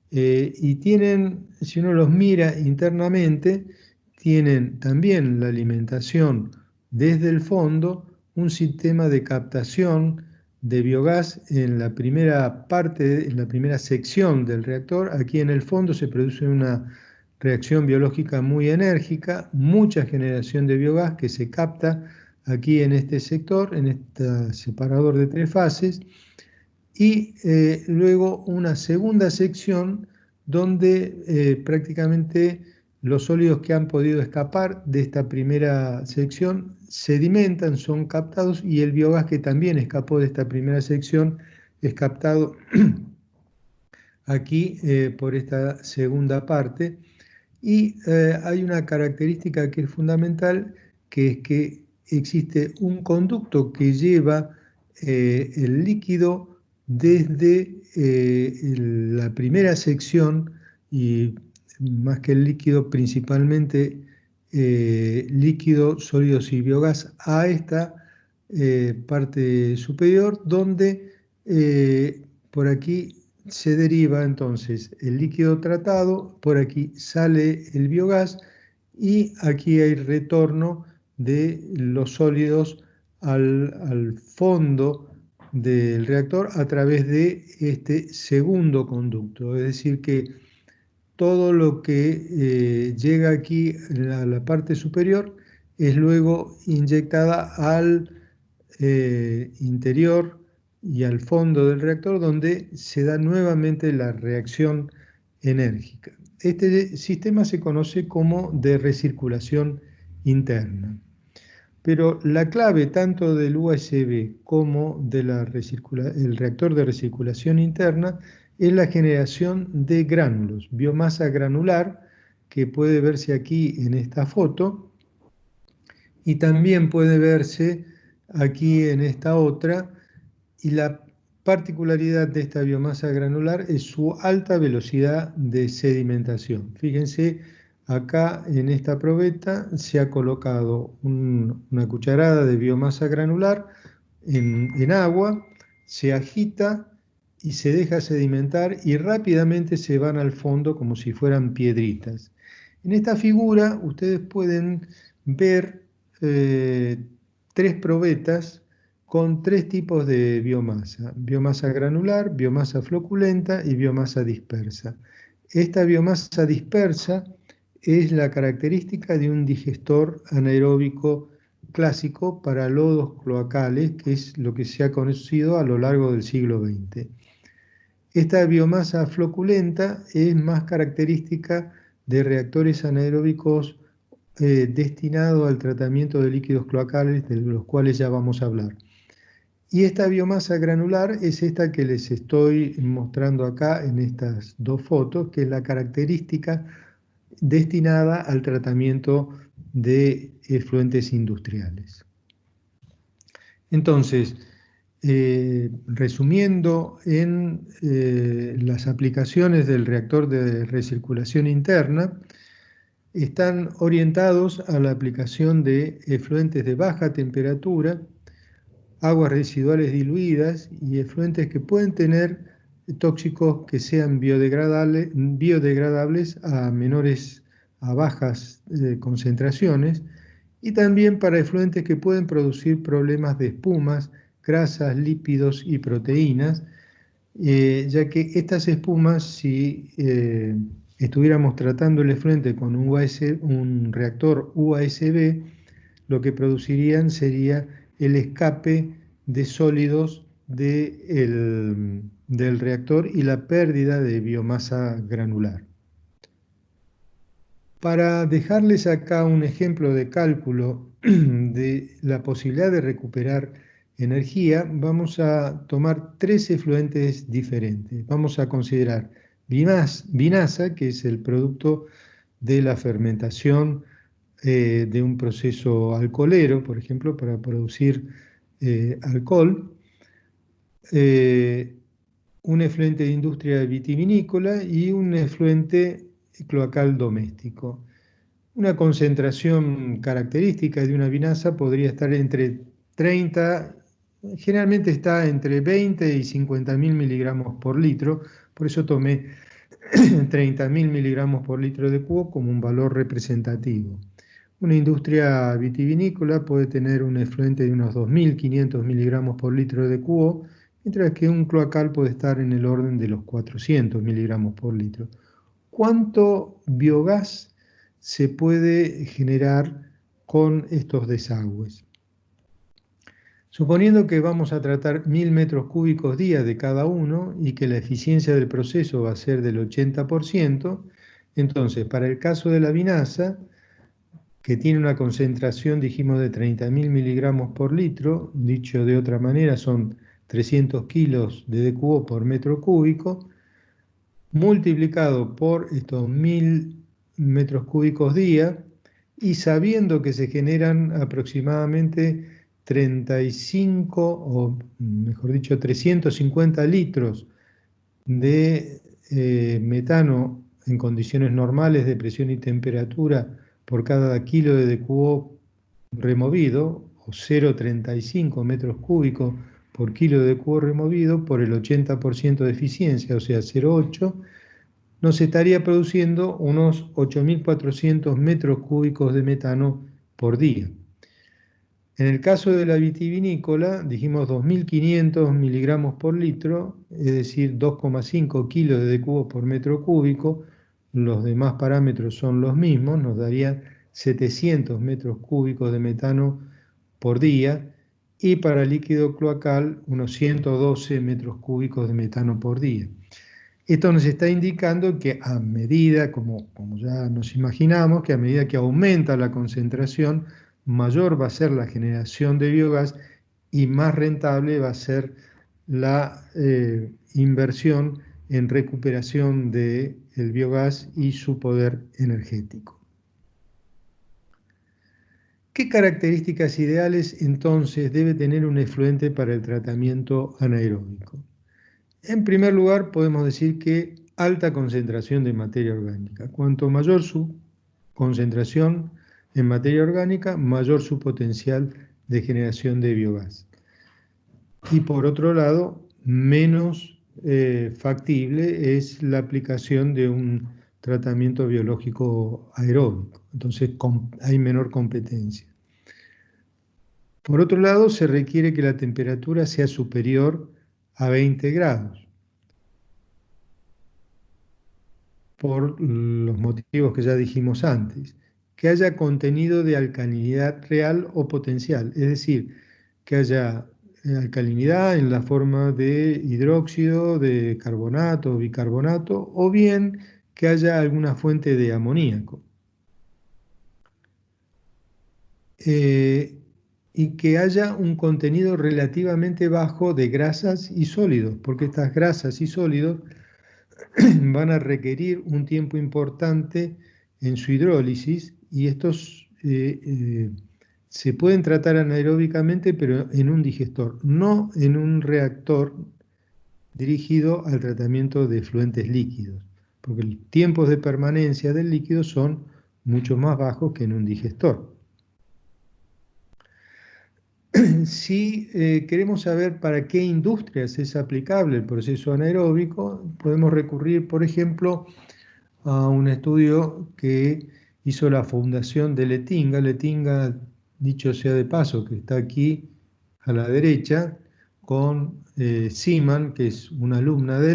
y tienen, si uno los mira internamente, tienen también la alimentación desde el fondo, un sistema de captación de biogás en la primera parte, en la primera sección del reactor. Aquí en el fondo se produce una reacción biológica muy enérgica, mucha generación de biogás que se capta aquí en este sector, en este separador de 3 fases, y luego una segunda sección donde prácticamente los sólidos que han podido escapar de esta primera sección sedimentan, son captados, y el biogás que también escapó de esta primera sección es captado aquí por esta segunda parte. Y hay una característica que es fundamental, que es que existe un conducto que lleva el líquido desde la primera sección, y más que el líquido, principalmente líquido, sólidos y biogás, a esta parte superior, donde por aquí se deriva entonces el líquido tratado, por aquí sale el biogás, y aquí hay retorno de los sólidos al fondo del reactor a través de este segundo conducto. Es decir, que todo lo que llega aquí a la parte superior es luego inyectada al interior y al fondo del reactor, donde se da nuevamente la reacción enérgica. Este sistema se conoce como de recirculación interna. Pero la clave tanto del USB como del reactor de recirculación interna es la generación de gránulos, biomasa granular, que puede verse aquí en esta foto, y también puede verse aquí en esta otra, y la particularidad de esta biomasa granular es su alta velocidad de sedimentación. Fíjense, acá en esta probeta se ha colocado una cucharada de biomasa granular en agua, se agita y se deja sedimentar, y rápidamente se van al fondo como si fueran piedritas. En esta figura ustedes pueden ver 3 probetas con 3 tipos de biomasa: biomasa granular, biomasa floculenta y biomasa dispersa. Esta biomasa dispersa es la característica de un digestor anaeróbico clásico para lodos cloacales, que es lo que se ha conocido a lo largo del siglo XX. Esta biomasa floculenta es más característica de reactores anaeróbicos destinados al tratamiento de líquidos cloacales, de los cuales ya vamos a hablar. Y esta biomasa granular es esta que les estoy mostrando acá en estas 2 fotos, que es la característica destinada al tratamiento de efluentes industriales. Entonces, resumiendo en las aplicaciones del reactor de recirculación interna, están orientados a la aplicación de efluentes de baja temperatura, aguas residuales diluidas y efluentes que pueden tener tóxicos que sean biodegradables a bajas concentraciones, y también para efluentes que pueden producir problemas de espumas, grasas, lípidos y proteínas, ya que estas espumas, si estuviéramos tratando el efluente con un reactor USB, lo que producirían sería el escape de sólidos del reactor y la pérdida de biomasa granular. Para dejarles acá un ejemplo de cálculo de la posibilidad de recuperar energía, vamos a tomar 3 efluentes diferentes. Vamos a considerar vinasa, que es el producto de la fermentación de un proceso alcoholero, por ejemplo, para producir alcohol, un efluente de industria vitivinícola y un efluente cloacal doméstico. Una concentración característica de una vinasa podría estar entre 30, generalmente está entre 20 y 50.000 miligramos por litro, por eso tomé 30.000 miligramos por litro de cubo como un valor representativo. Una industria vitivinícola puede tener un efluente de unos 2.500 miligramos por litro de cubo, mientras que un cloacal puede estar en el orden de los 400 miligramos por litro. ¿cuánto biogás se puede generar con estos desagües? Suponiendo que vamos a tratar 1000 metros cúbicos día de cada uno y que la eficiencia del proceso va a ser del 80%, entonces para el caso de la vinaza, que tiene una concentración, dijimos, de 30.000 miligramos por litro, dicho de otra manera son 300 kilos de DQO por metro cúbico, multiplicado por estos 1000 metros cúbicos día, y sabiendo que se generan aproximadamente 35, o mejor dicho, 350 litros de metano en condiciones normales de presión y temperatura por cada kilo de DQO removido, o 0,35 metros cúbicos por kilo de DQO removido, por el 80% de eficiencia, o sea, 0,8, nos estaría produciendo unos 8.400 metros cúbicos de metano por día. En el caso de la vitivinícola, dijimos 2.500 miligramos por litro, es decir, 2,5 kilos de DQO por metro cúbico. Los demás parámetros son los mismos, nos darían 700 metros cúbicos de metano por día, y para líquido cloacal unos 112 metros cúbicos de metano por día. Esto nos está indicando que a medida, como ya nos imaginamos, que a medida que aumenta la concentración, mayor va a ser la generación de biogás y más rentable va a ser la inversión en recuperación del biogás y su poder energético. ¿Qué características ideales entonces debe tener un efluente para el tratamiento anaeróbico? En primer lugar, podemos decir que alta concentración de materia orgánica. Cuanto mayor su concentración en materia orgánica, mayor su potencial de generación de biogás. Y por otro lado, menos factible es la aplicación de un tratamiento biológico aeróbico. Entonces hay menor competencia. Por otro lado, se requiere que la temperatura sea superior a 20 grados, por los motivos que ya dijimos antes. Que haya contenido de alcalinidad real o potencial, es decir, que haya alcalinidad en la forma de hidróxido, de carbonato o bicarbonato, o bien que haya alguna fuente de amoníaco. Y que haya un contenido relativamente bajo de grasas y sólidos, porque estas grasas y sólidos van a requerir un tiempo importante en su hidrólisis, y estos se pueden tratar anaeróbicamente, pero en un digestor, no en un reactor dirigido al tratamiento de efluentes líquidos, porque los tiempos de permanencia del líquido son mucho más bajos que en un digestor. Si queremos saber para qué industrias es aplicable el proceso anaeróbico, podemos recurrir, por ejemplo, a un estudio que hizo la Fundación de Letinga. Letinga, dicho sea de paso, que está aquí a la derecha, con Siman, que es una alumna de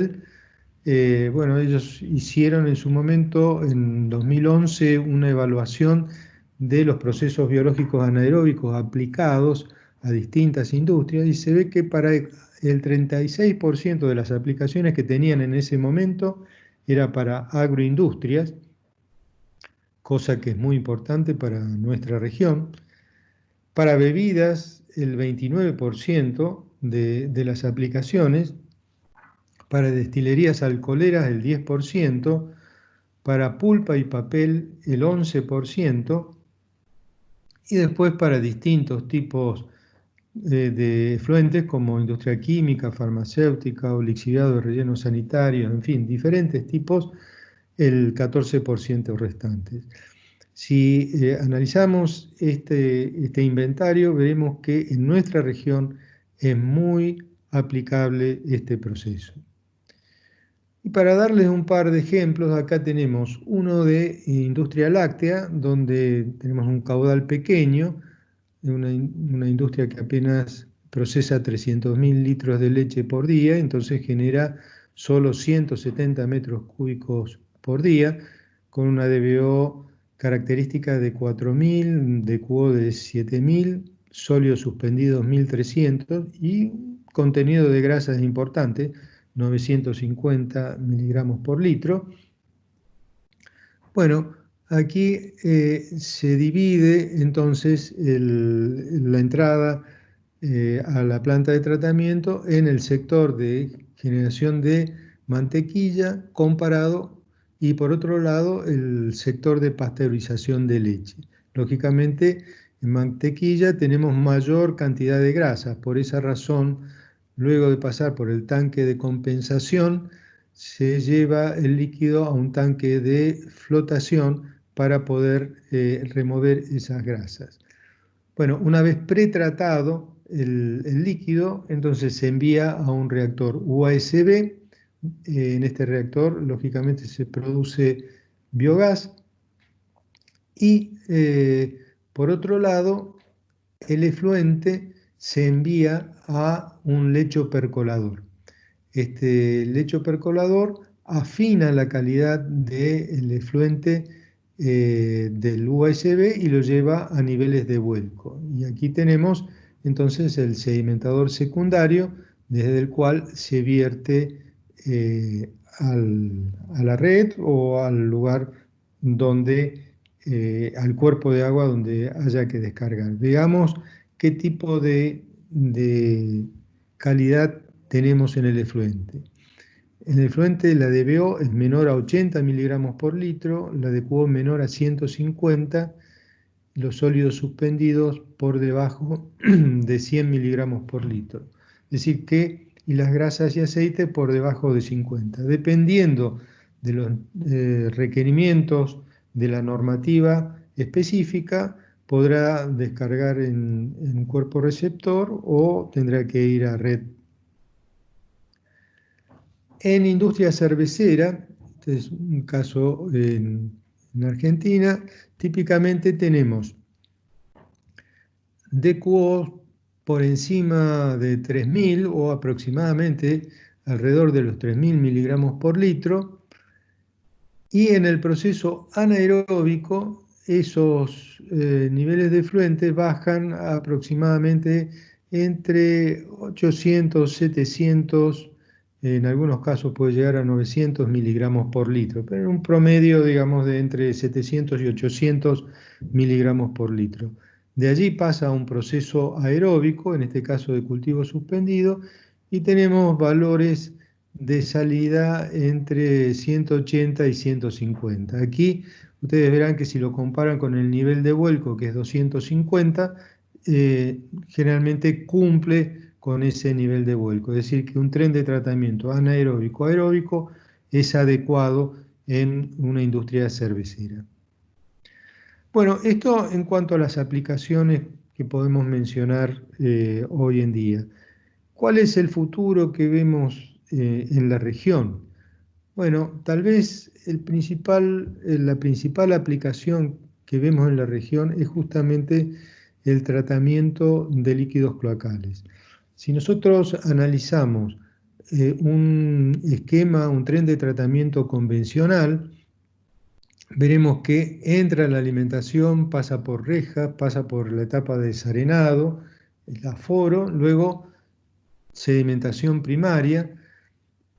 él. Bueno, ellos hicieron en su momento, en 2011, una evaluación de los procesos biológicos anaeróbicos aplicados a distintas industrias, y se ve que para el 36% de las aplicaciones que tenían en ese momento era para agroindustrias, cosa que es muy importante para nuestra región. Para bebidas, el 29% de las aplicaciones. Para destilerías alcoholeras, el 10%. Para pulpa y papel, el 11%. Y después para distintos tipos de efluentes como industria química, farmacéutica o lixiviado de relleno sanitario, en fin, diferentes tipos, el 14% restantes. Si analizamos este inventario, veremos que en nuestra región es muy aplicable este proceso. Y para darles un par de ejemplos, acá tenemos uno de industria láctea, donde tenemos un caudal pequeño, de una industria que apenas procesa 300.000 litros de leche por día, entonces genera solo 170 metros cúbicos por día, con una DBO característica de 4.000, DQO de 7.000, sólidos suspendidos 1.300 y contenido de grasas importante, 950 miligramos por litro. Bueno, aquí se divide entonces la entrada a la planta de tratamiento en el sector de generación de mantequilla comparado y por otro lado el sector de pasteurización de leche. Lógicamente en mantequilla tenemos mayor cantidad de grasas, por esa razón luego de pasar por el tanque de compensación se lleva el líquido a un tanque de flotación para poder remover esas grasas. Bueno, una vez pretratado el líquido, entonces se envía a un reactor USB. En este reactor, lógicamente, se produce biogás. Y, por otro lado, el efluente se envía a un lecho percolador. Este lecho percolador afina la calidad del efluente del USB y lo lleva a niveles de vuelco. Y aquí tenemos entonces el sedimentador secundario desde el cual se vierte a la red o al lugar donde, al cuerpo de agua donde haya que descargar. Veamos qué tipo de calidad tenemos en el efluente. En el efluente la DBO es menor a 80 miligramos por litro, la DQO menor a 150, los sólidos suspendidos por debajo de 100 miligramos por litro. Es decir y las grasas y aceite por debajo de 50. Dependiendo de los requerimientos de la normativa específica, podrá descargar en cuerpo receptor o tendrá que ir a red. En industria cervecera, este es un caso en Argentina, típicamente tenemos DQO por encima de 3.000 o aproximadamente alrededor de los 3.000 miligramos por litro, y en el proceso anaeróbico esos niveles de efluentes bajan a aproximadamente entre 800, 700, en algunos casos puede llegar a 900 miligramos por litro, pero en un promedio, digamos, de entre 700 y 800 miligramos por litro. De allí pasa a un proceso aeróbico, en este caso de cultivo suspendido, y tenemos valores de salida entre 180 y 150. Aquí ustedes verán que si lo comparan con el nivel de vuelco, que es 250, generalmente cumple con ese nivel de vuelco. Es decir, que un tren de tratamiento anaeróbico-aeróbico es adecuado en una industria cervecera. Bueno, esto en cuanto a las aplicaciones que podemos mencionar hoy en día. ¿Cuál es el futuro que vemos en la región? Bueno, tal vez la principal aplicación que vemos en la región es justamente el tratamiento de líquidos cloacales. Si nosotros analizamos un esquema, un tren de tratamiento convencional, veremos que entra la alimentación, pasa por rejas, pasa por la etapa de desarenado, el aforo, luego sedimentación primaria.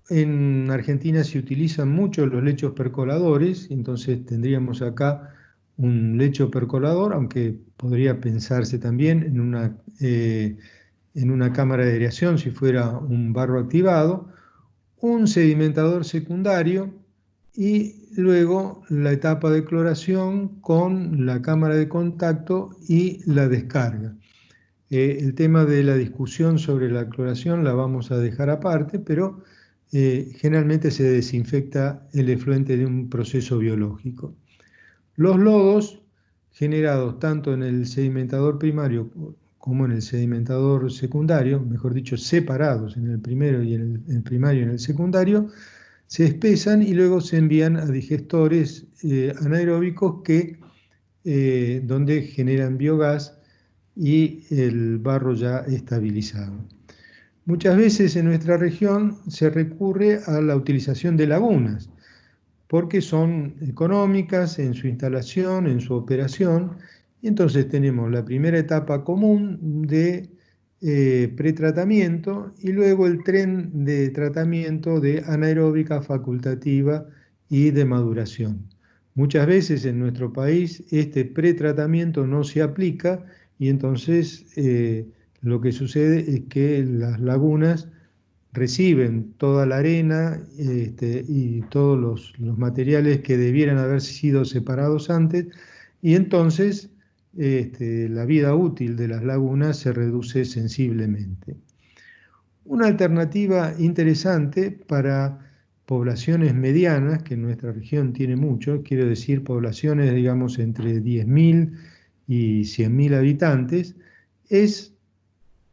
En Argentina se utilizan mucho los lechos percoladores, entonces tendríamos acá un lecho percolador, aunque podría pensarse también en una cámara de aireación si fuera un barro activado, un sedimentador secundario y luego la etapa de cloración con la cámara de contacto y la descarga. El tema de la discusión sobre la cloración la vamos a dejar aparte, pero generalmente se desinfecta el efluente de un proceso biológico. Los lodos generados tanto en el sedimentador primario como en el sedimentador secundario, mejor dicho, separados en el primero y en el primario y en el secundario, se espesan y luego se envían a digestores anaeróbicos donde generan biogás y el barro ya estabilizado. Muchas veces en nuestra región se recurre a la utilización de lagunas. porque son económicas en su instalación, en su operación. Y entonces tenemos la primera etapa común de pretratamiento y luego el tren de tratamiento de anaeróbica, facultativa y de maduración. Muchas veces en nuestro país este pretratamiento no se aplica y entonces lo que sucede es que las lagunas reciben toda la arena y todos los materiales que debieran haber sido separados antes, y entonces la vida útil de las lagunas se reduce sensiblemente. Una alternativa interesante para poblaciones medianas, que en nuestra región tiene mucho, quiero decir poblaciones, digamos, entre 10.000 y 100.000 habitantes, es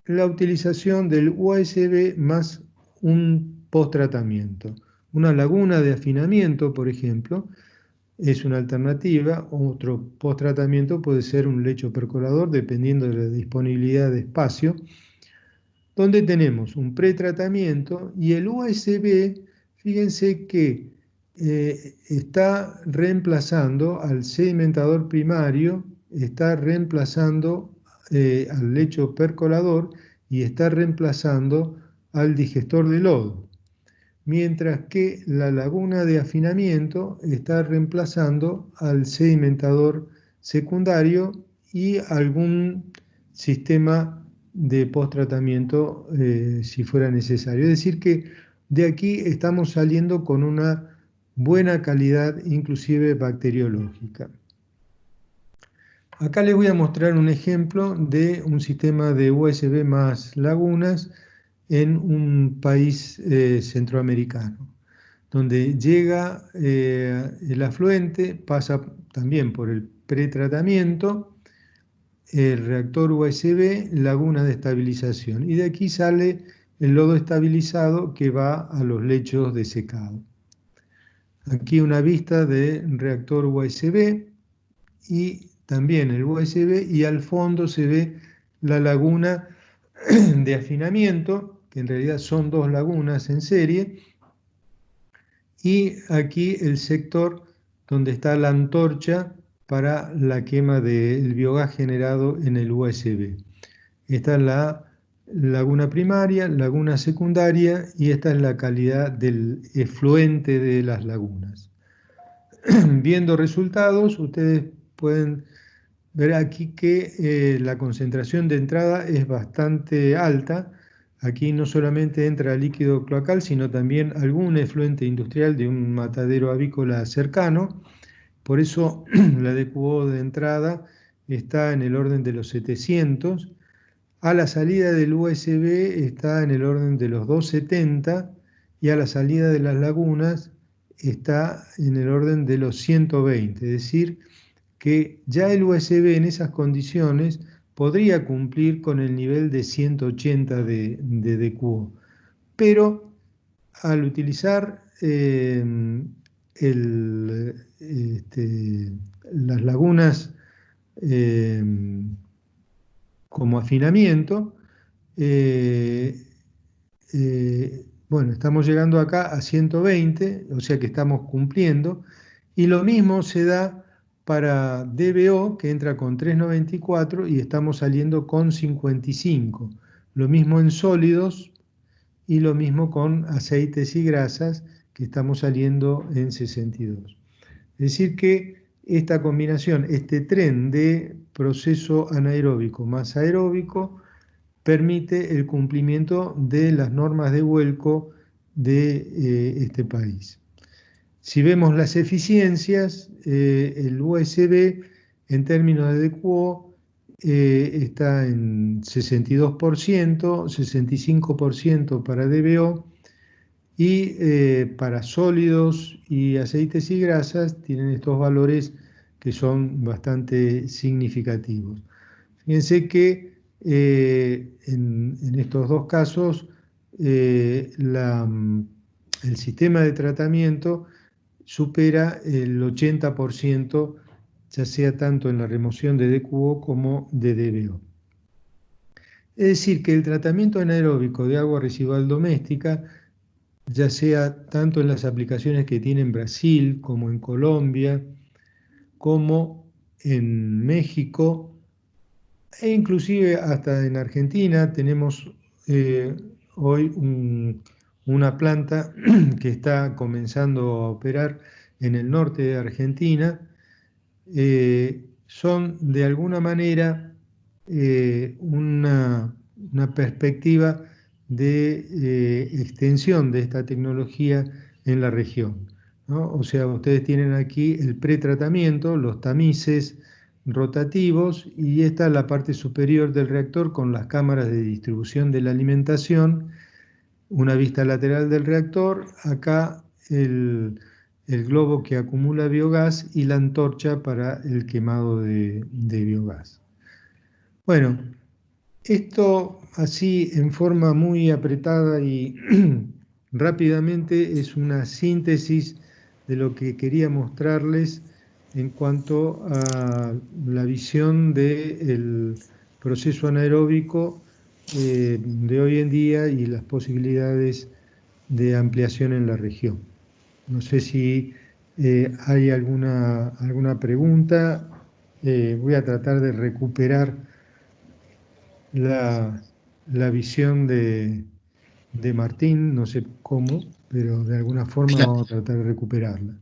la utilización del USB más un post-tratamiento. Una laguna de afinamiento, por ejemplo, es una alternativa. Otro post-tratamiento puede ser un lecho percolador, dependiendo de la disponibilidad de espacio, donde tenemos un pretratamiento y el USB, fíjense que está reemplazando al sedimentador primario, está reemplazando al lecho percolador y está reemplazando al digestor de lodo, mientras que la laguna de afinamiento está reemplazando al sedimentador secundario y algún sistema de post-tratamiento si fuera necesario. Es decir que de aquí estamos saliendo con una buena calidad, inclusive bacteriológica. Acá les voy a mostrar un ejemplo de un sistema de USB más lagunas en un país centroamericano, donde llega el afluente, pasa también por el pretratamiento, el reactor USB, laguna de estabilización, y de aquí sale el lodo estabilizado que va a los lechos de secado. Aquí una vista de reactor USB y también el USB, y al fondo se ve la laguna de afinamiento, que en realidad son dos lagunas en serie, y aquí el sector donde está la antorcha para la quema del biogás generado en el USB. Esta es la laguna primaria, laguna secundaria, y esta es la calidad del efluente de las lagunas. Viendo resultados, ustedes pueden ver aquí que la concentración de entrada es bastante alta. Aquí no solamente entra líquido cloacal, sino también algún efluente industrial de un matadero avícola cercano. Por eso la DQO de entrada está en el orden de los 700. A la salida del USB está en el orden de los 270 y a la salida de las lagunas está en el orden de los 120. Es decir, que ya el USB en esas condiciones podría cumplir con el nivel de 180 de DQO, pero al utilizar las lagunas como afinamiento, bueno, estamos llegando acá a 120, o sea que estamos cumpliendo, y lo mismo se da para DBO, que entra con 394 y estamos saliendo con 55. Lo mismo en sólidos y lo mismo con aceites y grasas, que estamos saliendo en 62. Es decir que esta combinación, este tren de proceso anaeróbico más aeróbico, permite el cumplimiento de las normas de vuelco de este país. Si vemos las eficiencias, el USB en términos de DQO está en 62%, 65% para DBO, y para sólidos y aceites y grasas tienen estos valores que son bastante significativos. Fíjense que en estos dos casos el sistema de tratamiento supera el 80%, ya sea tanto en la remoción de DQO como de DBO. Es decir, que el tratamiento anaeróbico de agua residual doméstica ya sea tanto en las aplicaciones que tiene en Brasil, como en Colombia, como en México, e inclusive hasta en Argentina tenemos hoy una planta que está comenzando a operar en el norte de Argentina. Son de alguna manera una perspectiva de extensión de esta tecnología en la región, ¿no? O sea, ustedes tienen aquí el pretratamiento, los tamices rotativos, y esta es la parte superior del reactor con las cámaras de distribución de la alimentación, una vista lateral del reactor, acá el globo que acumula biogás y la antorcha para el quemado de biogás. Bueno, esto así en forma muy apretada y rápidamente es una síntesis de lo que quería mostrarles en cuanto a la visión del proceso anaeróbico de hoy en día y las posibilidades de ampliación en la región. No sé si hay alguna pregunta. Voy a tratar de recuperar la, la visión de Martín, no sé cómo, pero de alguna forma vamos a tratar de recuperarla.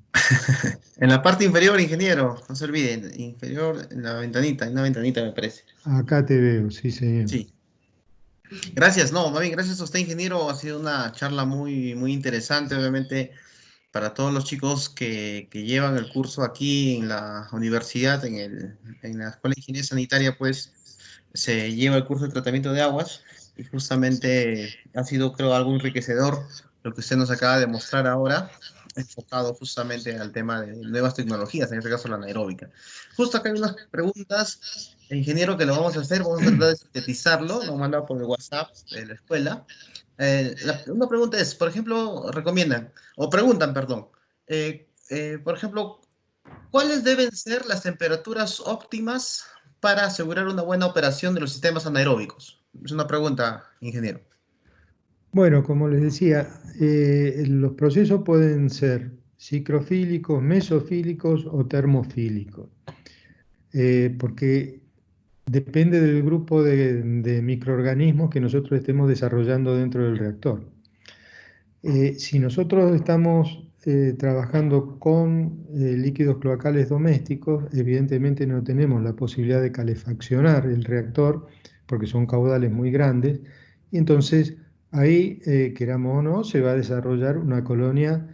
En la parte inferior, ingeniero, no se olviden, inferior, en la ventanita, en una ventanita me parece. Acá te veo, sí, señor. Sí. Gracias, no, más bien gracias a usted, ingeniero. Ha sido una charla muy interesante, obviamente, para todos los chicos que llevan el curso aquí en la universidad, en la Escuela de Ingeniería Sanitaria, pues se lleva el curso de tratamiento de aguas y justamente ha sido, creo, algo enriquecedor lo que usted nos acaba de mostrar ahora, enfocado justamente al tema de nuevas tecnologías, en este caso la anaeróbica. Justo acá hay unas preguntas, ingeniero, que lo vamos a hacer, vamos a tratar de sintetizarlo, lo mandado por el WhatsApp de la escuela. Una pregunta es, por ejemplo, recomiendan, o preguntan, perdón, por ejemplo, ¿cuáles deben ser las temperaturas óptimas para asegurar una buena operación de los sistemas anaeróbicos? Es una pregunta, ingeniero. Bueno, como les decía, los procesos pueden ser cicrofílicos, mesofílicos o termofílicos, porque depende del grupo de microorganismos que nosotros estemos desarrollando dentro del reactor. Si nosotros estamos trabajando con líquidos cloacales domésticos, evidentemente no tenemos la posibilidad de calefaccionar el reactor porque son caudales muy grandes, y entonces ahí, queramos o no, se va a desarrollar una colonia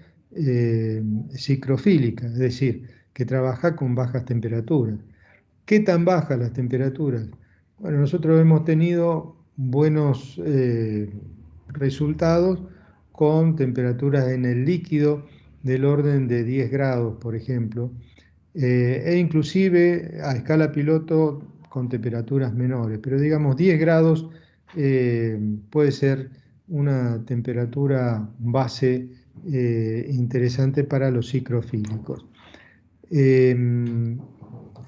cicrofílica, es decir, que trabaja con bajas temperaturas. ¿Qué tan bajas las temperaturas? Bueno, nosotros hemos tenido buenos resultados con temperaturas en el líquido del orden de 10 grados, por ejemplo, e inclusive a escala piloto con temperaturas menores, pero digamos 10 grados puede ser una temperatura base interesante para los cicrofílicos.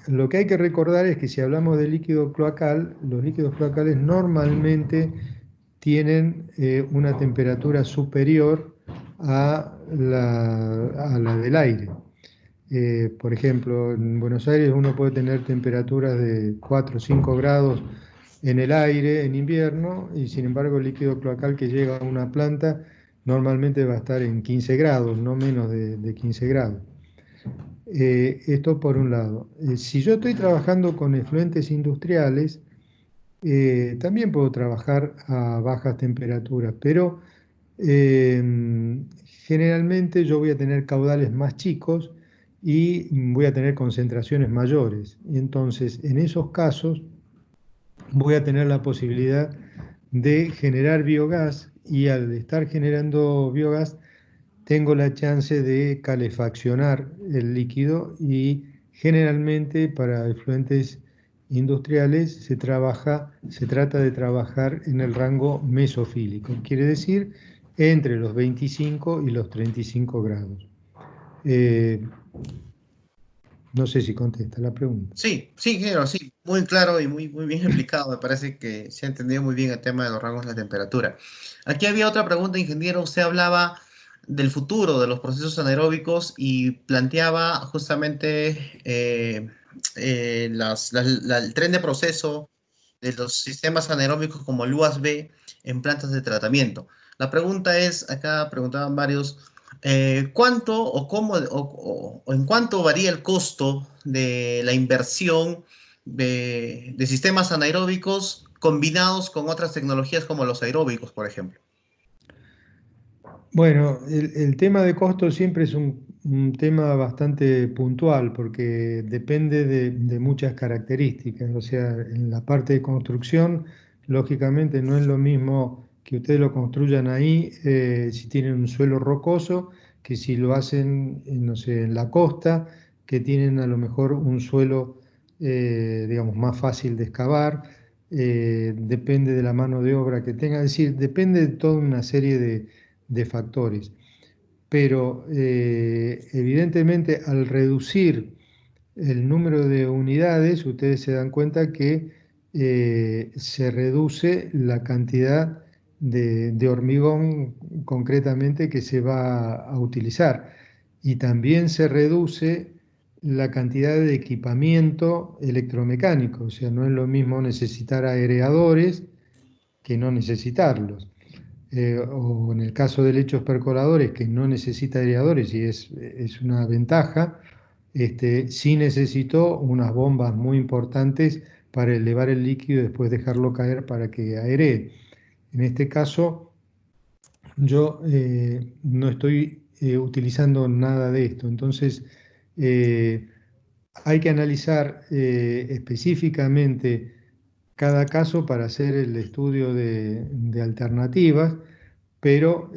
Lo que hay que recordar es que si hablamos de líquido cloacal, los líquidos cloacales normalmente tienen una temperatura superior a la del aire. Por ejemplo, en Buenos Aires uno puede tener temperaturas de 4 o 5 grados en el aire en invierno, y sin embargo el líquido cloacal que llega a una planta normalmente va a estar en 15 grados, no menos de 15 grados. Esto por un lado. Si yo estoy trabajando con efluentes industriales, también puedo trabajar a bajas temperaturas, pero generalmente yo voy a tener caudales más chicos y voy a tener concentraciones mayores. Y entonces, en esos casos, voy a tener la posibilidad de generar biogás, y al estar generando biogás, tengo la chance de calefaccionar el líquido, y generalmente para efluentes industriales se trata de trabajar en el rango mesofílico, quiere decir entre los 25 y los 35 grados. No sé si contesta la pregunta. Sí, sí, ingeniero, sí, muy claro y muy bien explicado. Me parece que se ha entendido muy bien el tema de los rangos de la temperatura. Aquí había otra pregunta, ingeniero. Usted hablaba del futuro de los procesos anaeróbicos y planteaba justamente el tren de proceso de los sistemas anaeróbicos como el UASB en plantas de tratamiento. La pregunta es, acá preguntaban varios, ¿cuánto o cómo o en cuánto varía el costo de la inversión de sistemas anaeróbicos combinados con otras tecnologías como los aeróbicos, por ejemplo? Bueno, el tema de costo siempre es un tema bastante puntual porque depende de muchas características. O sea, en la parte de construcción, lógicamente no es lo mismo que ustedes lo construyan ahí si tienen un suelo rocoso que si lo hacen, no sé, en la costa, que tienen a lo mejor un suelo, digamos, más fácil de excavar. Depende de la mano de obra que tengan. Es decir, depende de toda una serie de factores. Pero evidentemente al reducir el número de unidades, ustedes se dan cuenta que se reduce la cantidad de hormigón concretamente que se va a utilizar. Y también se reduce la cantidad de equipamiento electromecánico. O sea, no es lo mismo necesitar aereadores que no necesitarlos. O en el caso de lechos percoladores, que no necesita aireadores y es una ventaja, sí necesitó unas bombas muy importantes para elevar el líquido y después dejarlo caer para que airee. En este caso, yo no estoy utilizando nada de esto, entonces eh, hay que analizar específicamente cada caso para hacer el estudio de alternativas, pero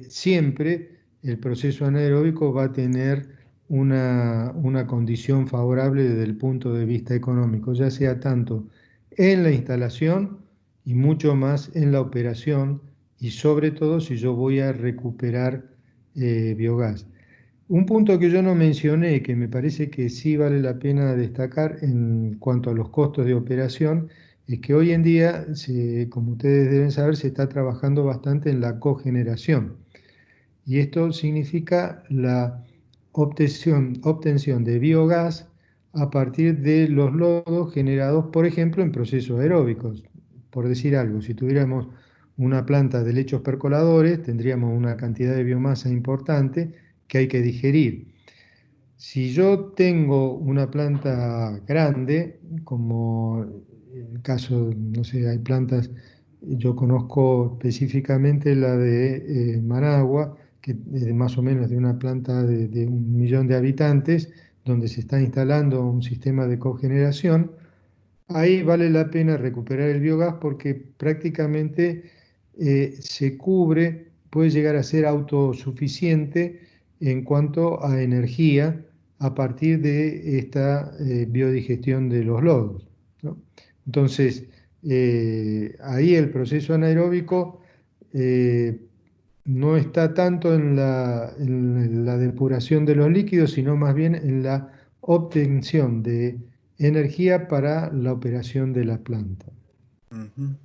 siempre el proceso anaeróbico va a tener una condición favorable desde el punto de vista económico, ya sea tanto en la instalación y mucho más en la operación y sobre todo si yo voy a recuperar biogás. Un punto que yo no mencioné, que me parece que sí vale la pena destacar en cuanto a los costos de operación, es que hoy en día, como ustedes deben saber, se está trabajando bastante en la cogeneración. Y esto significa la obtención de biogás a partir de los lodos generados, por ejemplo, en procesos aeróbicos. Por decir algo, si tuviéramos una planta de lechos percoladores, tendríamos una cantidad de biomasa importante que hay que digerir. Si yo tengo una planta grande, como en el caso, no sé, hay plantas, yo conozco específicamente la de Managua, que es más o menos de una planta de 1 millón de habitantes, donde se está instalando un sistema de cogeneración. Ahí vale la pena recuperar el biogás porque prácticamente se cubre, puede llegar a ser autosuficiente en cuanto a energía a partir de esta biodigestión de los lodos, ¿no? Entonces, ahí el proceso anaeróbico eh, no está tanto en la depuración de los líquidos, sino más bien en la obtención de energía para la operación de la planta. Ujú.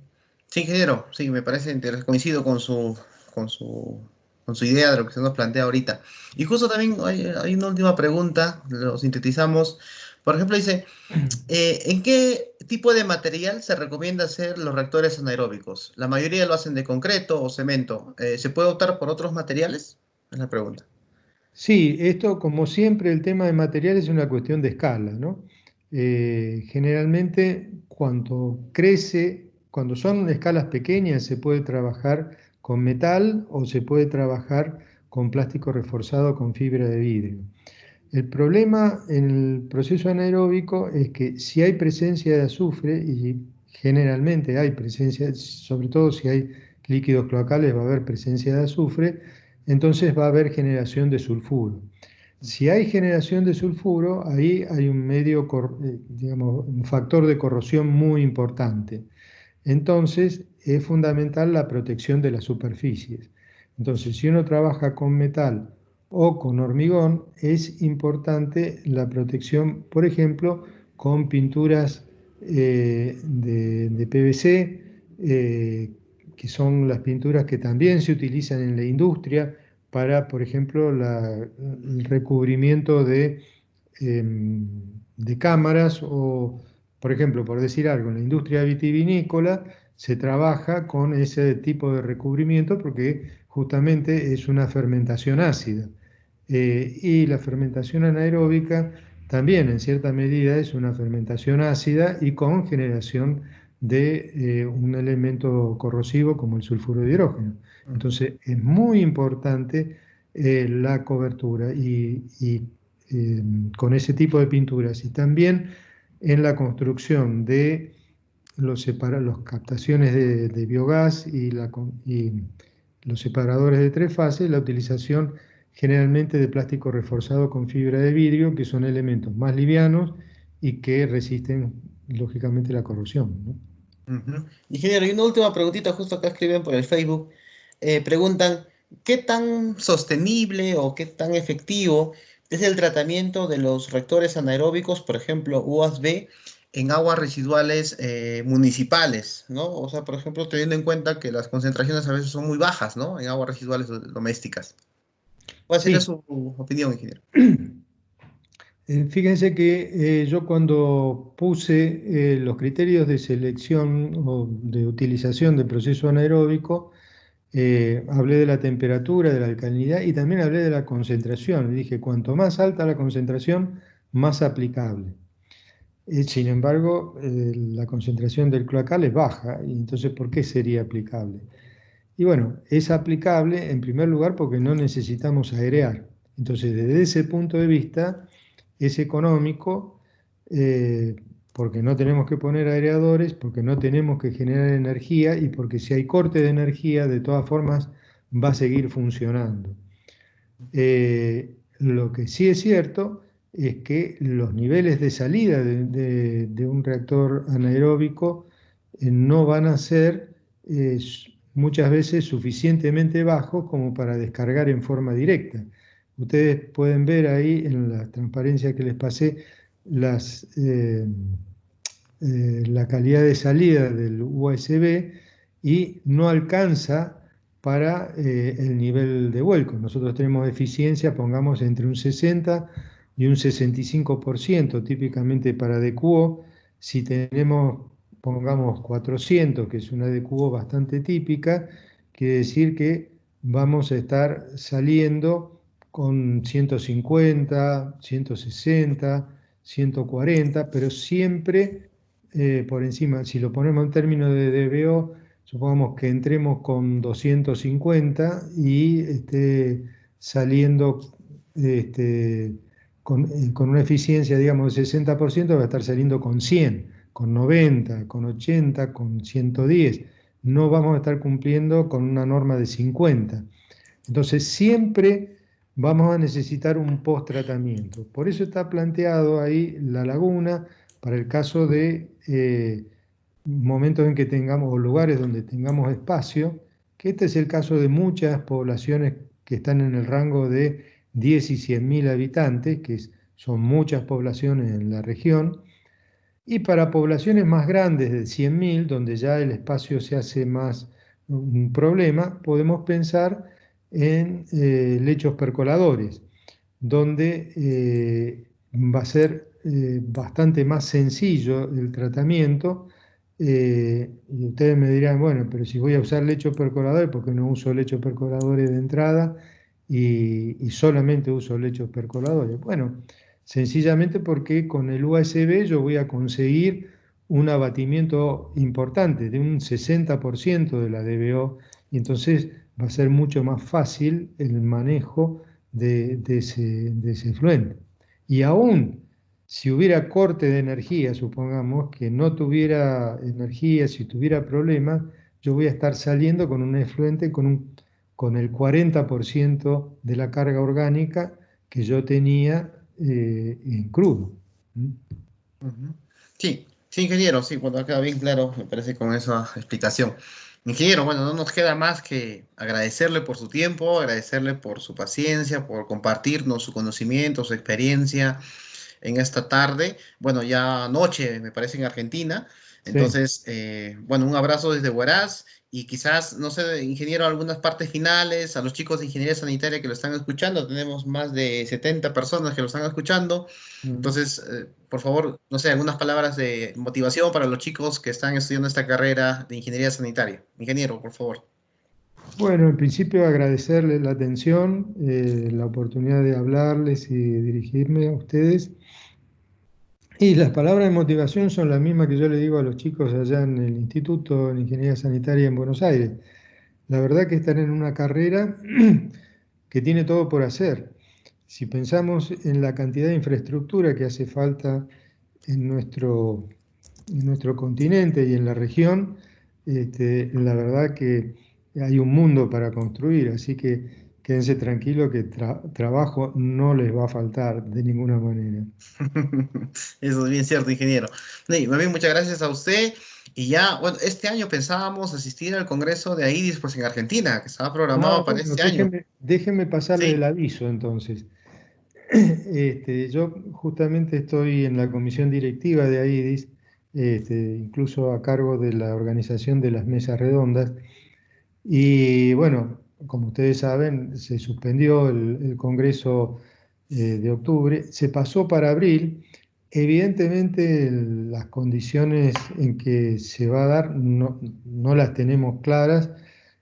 Sí, ingeniero, sí, me parece interesante, coincido con su, con su idea de lo que se nos plantea ahorita. Y justo también hay una última pregunta, lo sintetizamos. Por ejemplo, dice, ¿en qué tipo de material se recomienda hacer los reactores anaeróbicos? La mayoría lo hacen de concreto o cemento. ¿Se puede optar por otros materiales? Es la pregunta. Sí, esto como siempre el tema de materiales es una cuestión de escala, ¿no? Generalmente cuando son escalas pequeñas se puede trabajar con metal o se puede trabajar con plástico reforzado con fibra de vidrio. El problema en el proceso anaeróbico es que si hay presencia de azufre, y generalmente hay presencia, sobre todo si hay líquidos cloacales va a haber presencia de azufre, entonces va a haber generación de sulfuro. Si hay generación de sulfuro, ahí hay digamos, un factor de corrosión muy importante. Entonces es fundamental la protección de las superficies. Entonces, si uno trabaja con metal o con hormigón, es importante la protección, por ejemplo, con pinturas de PVC, que son las pinturas que también se utilizan en la industria para, por ejemplo, el recubrimiento de cámaras o, por ejemplo, por decir algo, en la industria vitivinícola se trabaja con ese tipo de recubrimiento porque justamente es una fermentación ácida. Y la fermentación anaeróbica también en cierta medida es una fermentación ácida y con generación de un elemento corrosivo como el sulfuro de hidrógeno. Entonces es muy importante la cobertura con ese tipo de pinturas y también en la construcción de los captaciones de biogás y los separadores de tres fases, la utilización generalmente de plástico reforzado con fibra de vidrio, que son elementos más livianos y que resisten lógicamente la corrosión, ¿no? Ingeniero, y una última preguntita, justo acá escriben por el Facebook. Preguntan, ¿qué tan sostenible o qué tan efectivo es el tratamiento de los reactores anaeróbicos, por ejemplo, UASB, en aguas residuales municipales, ¿no? O sea, por ejemplo, teniendo en cuenta que las concentraciones a veces son muy bajas, ¿no? En aguas residuales domésticas. ¿Cuál sería Sí. su opinión, ingeniero? Fíjense que yo cuando puse los criterios de selección o de utilización del proceso anaeróbico, hablé de la temperatura, de la alcalinidad y también hablé de la concentración. Y dije, cuanto más alta la concentración, más aplicable. Sin embargo, la concentración del cloacal es baja, y entonces, ¿por qué sería aplicable? Y bueno, es aplicable en primer lugar porque no necesitamos airear. Entonces, desde ese punto de vista, es económico eh, porque no tenemos que poner aireadores, porque no tenemos que generar energía y porque si hay corte de energía, de todas formas, va a seguir funcionando. Lo que sí es cierto es que los niveles de salida de un reactor anaeróbico no van a ser muchas veces suficientemente bajos como para descargar en forma directa. Ustedes pueden ver ahí en la transparencia que les pasé la calidad de salida del USB y no alcanza para el nivel de vuelco. Nosotros tenemos eficiencia, pongamos, entre un 60 y un 65%, típicamente para DQO. Si tenemos, pongamos, 400, que es una DQO bastante típica, quiere decir que vamos a estar saliendo con 150, 160, 140, pero siempre por encima. Si lo ponemos en términos de DBO, supongamos que entremos con 250 y esté saliendo con una eficiencia, digamos, de 60%, va a estar saliendo con 100, con 90, con 80, con 110. No vamos a estar cumpliendo con una norma de 50. Entonces, siempre vamos a necesitar un post-tratamiento. Por eso está planteado ahí la laguna para el caso de momentos en que tengamos, o lugares donde tengamos espacio, que este es el caso de muchas poblaciones que están en el rango de 10 y 100.000 habitantes, son muchas poblaciones en la región, y para poblaciones más grandes de 100.000, donde ya el espacio se hace más un problema, podemos pensar en lechos percoladores, donde va a ser bastante más sencillo el tratamiento. Y ustedes me dirán, bueno, pero si voy a usar lechos percoladores, ¿por qué no uso lechos percoladores de entrada y solamente uso lechos percoladores? Bueno, sencillamente porque con el USB yo voy a conseguir un abatimiento importante de un 60% de la DBO y entonces va a ser mucho más fácil el manejo de ese efluente. Y aún si hubiera corte de energía, supongamos que no tuviera energía, si tuviera problemas, yo voy a estar saliendo con un efluente con el 40% de la carga orgánica que yo tenía en crudo. ¿Mm? Ujú. Sí, sí, ingeniero, sí, bueno, queda bien claro, me parece, con esa explicación. Ingeniero, bueno, no nos queda más que agradecerle por su tiempo, agradecerle por su paciencia, por compartirnos su conocimiento, su experiencia en esta tarde, bueno, ya noche, me parece, en Argentina. Sí. Entonces, bueno, un abrazo desde Huaraz y quizás, no sé, ingeniero, algunas partes finales, a los chicos de Ingeniería Sanitaria que lo están escuchando, tenemos más de 70 personas que lo están escuchando. Mm. Entonces, por favor, no sé, algunas palabras de motivación para los chicos que están estudiando esta carrera de Ingeniería Sanitaria. Ingeniero, por favor. Bueno, en principio agradecerles la atención, la oportunidad de hablarles y dirigirme a ustedes. Y las palabras de motivación son las mismas que yo le digo a los chicos allá en el Instituto de Ingeniería Sanitaria en Buenos Aires. La verdad que están en una carrera que tiene todo por hacer. Si pensamos en la cantidad de infraestructura que hace falta en nuestro continente y en la región, la verdad que hay un mundo para construir, así que quédense tranquilos que trabajo no les va a faltar de ninguna manera. Eso es bien cierto, ingeniero. No, y más bien, muchas gracias a usted. Y ya, bueno, este año pensábamos asistir al Congreso de AIDIS, pues en Argentina, que estaba Ah, programado para bueno, este año. déjenme pasarle el Sí. aviso entonces. Yo justamente estoy en la comisión directiva de AIDIS, incluso a cargo de la organización de las mesas redondas. Y bueno, como ustedes saben, se suspendió el Congreso de octubre, se pasó para abril. Evidentemente las condiciones en que se va a dar no las tenemos claras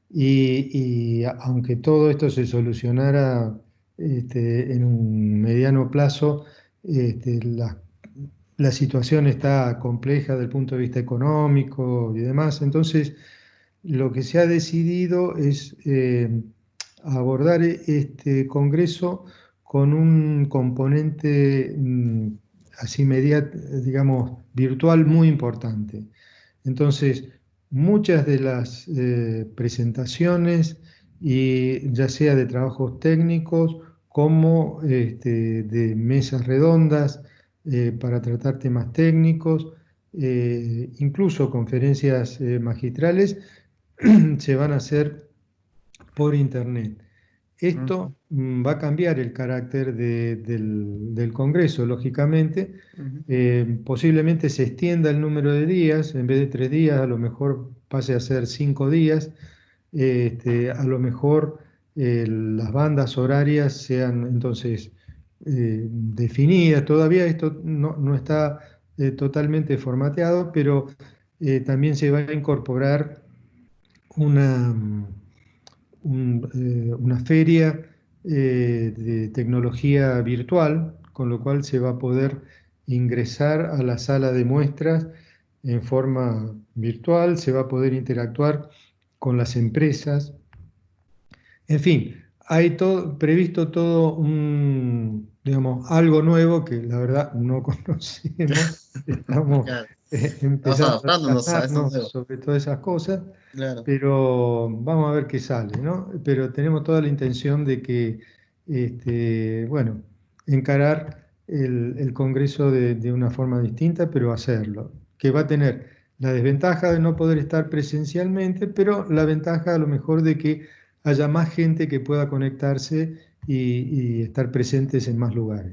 y aunque todo esto se solucionara en un mediano plazo, la situación está compleja desde el punto de vista económico y demás. Entonces, lo que se ha decidido es abordar este Congreso con un componente así digamos, virtual muy importante. Entonces, muchas de las presentaciones, y ya sea de trabajos técnicos como de mesas redondas para tratar temas técnicos, incluso conferencias magistrales, se van a hacer por internet. Ujú, Esto va a cambiar el carácter del Congreso, lógicamente. ujú. Posiblemente se extienda el número de días, en vez de 3 días, a lo mejor pase a ser 5 días. A lo mejor las bandas horarias sean entonces definidas. Todavía esto no está totalmente formateado, pero también se va a incorporar una, una feria de tecnología virtual, con lo cual se va a poder ingresar a la sala de muestras en forma virtual, se va a poder interactuar con las empresas. En fin, hay previsto todo digamos, algo nuevo que la verdad no conocemos. Estamos Claro, estamos empezando a adaptándonos a esto relajarnos nuevo. sobre todas esas cosas, Claro. pero vamos a ver qué sale, ¿no? Pero tenemos toda la intención de que, bueno, encarar el Congreso de una forma distinta, pero hacerlo, que va a tener la desventaja de no poder estar presencialmente, pero la ventaja a lo mejor de que haya más gente que pueda conectarse y estar presentes en más lugares.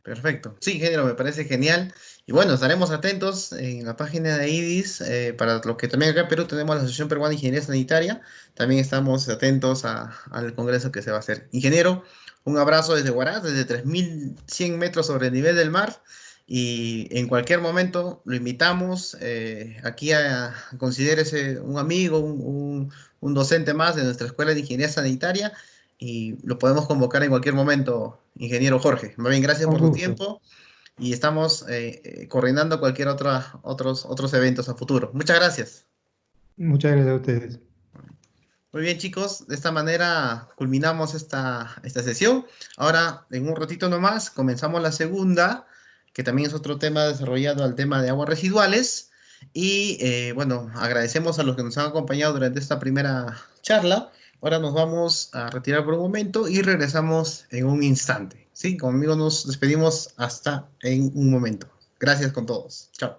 Perfecto. Sí, ingeniero, me parece genial. Y bueno, estaremos atentos en la página de IDIS. Para los que también acá en Perú tenemos la Asociación Peruana de Ingeniería Sanitaria. También estamos atentos al congreso que se va a hacer. Ingeniero, un abrazo desde Huaraz, desde 3100 metros sobre el nivel del mar. Y en cualquier momento lo invitamos aquí a considérese un amigo, un docente más de nuestra Escuela de Ingeniería Sanitaria y lo podemos convocar en cualquier momento, ingeniero Jorge. Más bien, gracias Con por tu gusto. tiempo y estamos coordinando cualquier otros eventos a futuro. Muchas gracias. Muchas gracias a ustedes. Muy bien, chicos, de esta manera culminamos esta sesión. Ahora, en un ratito nomás, comenzamos la segunda, que también es otro tema desarrollado al tema de aguas residuales. Y bueno, agradecemos a los que nos han acompañado durante esta primera charla. Ahora nos vamos a retirar por un momento y regresamos en un instante. Sí, conmigo nos despedimos hasta en un momento. Gracias con todos. Chao.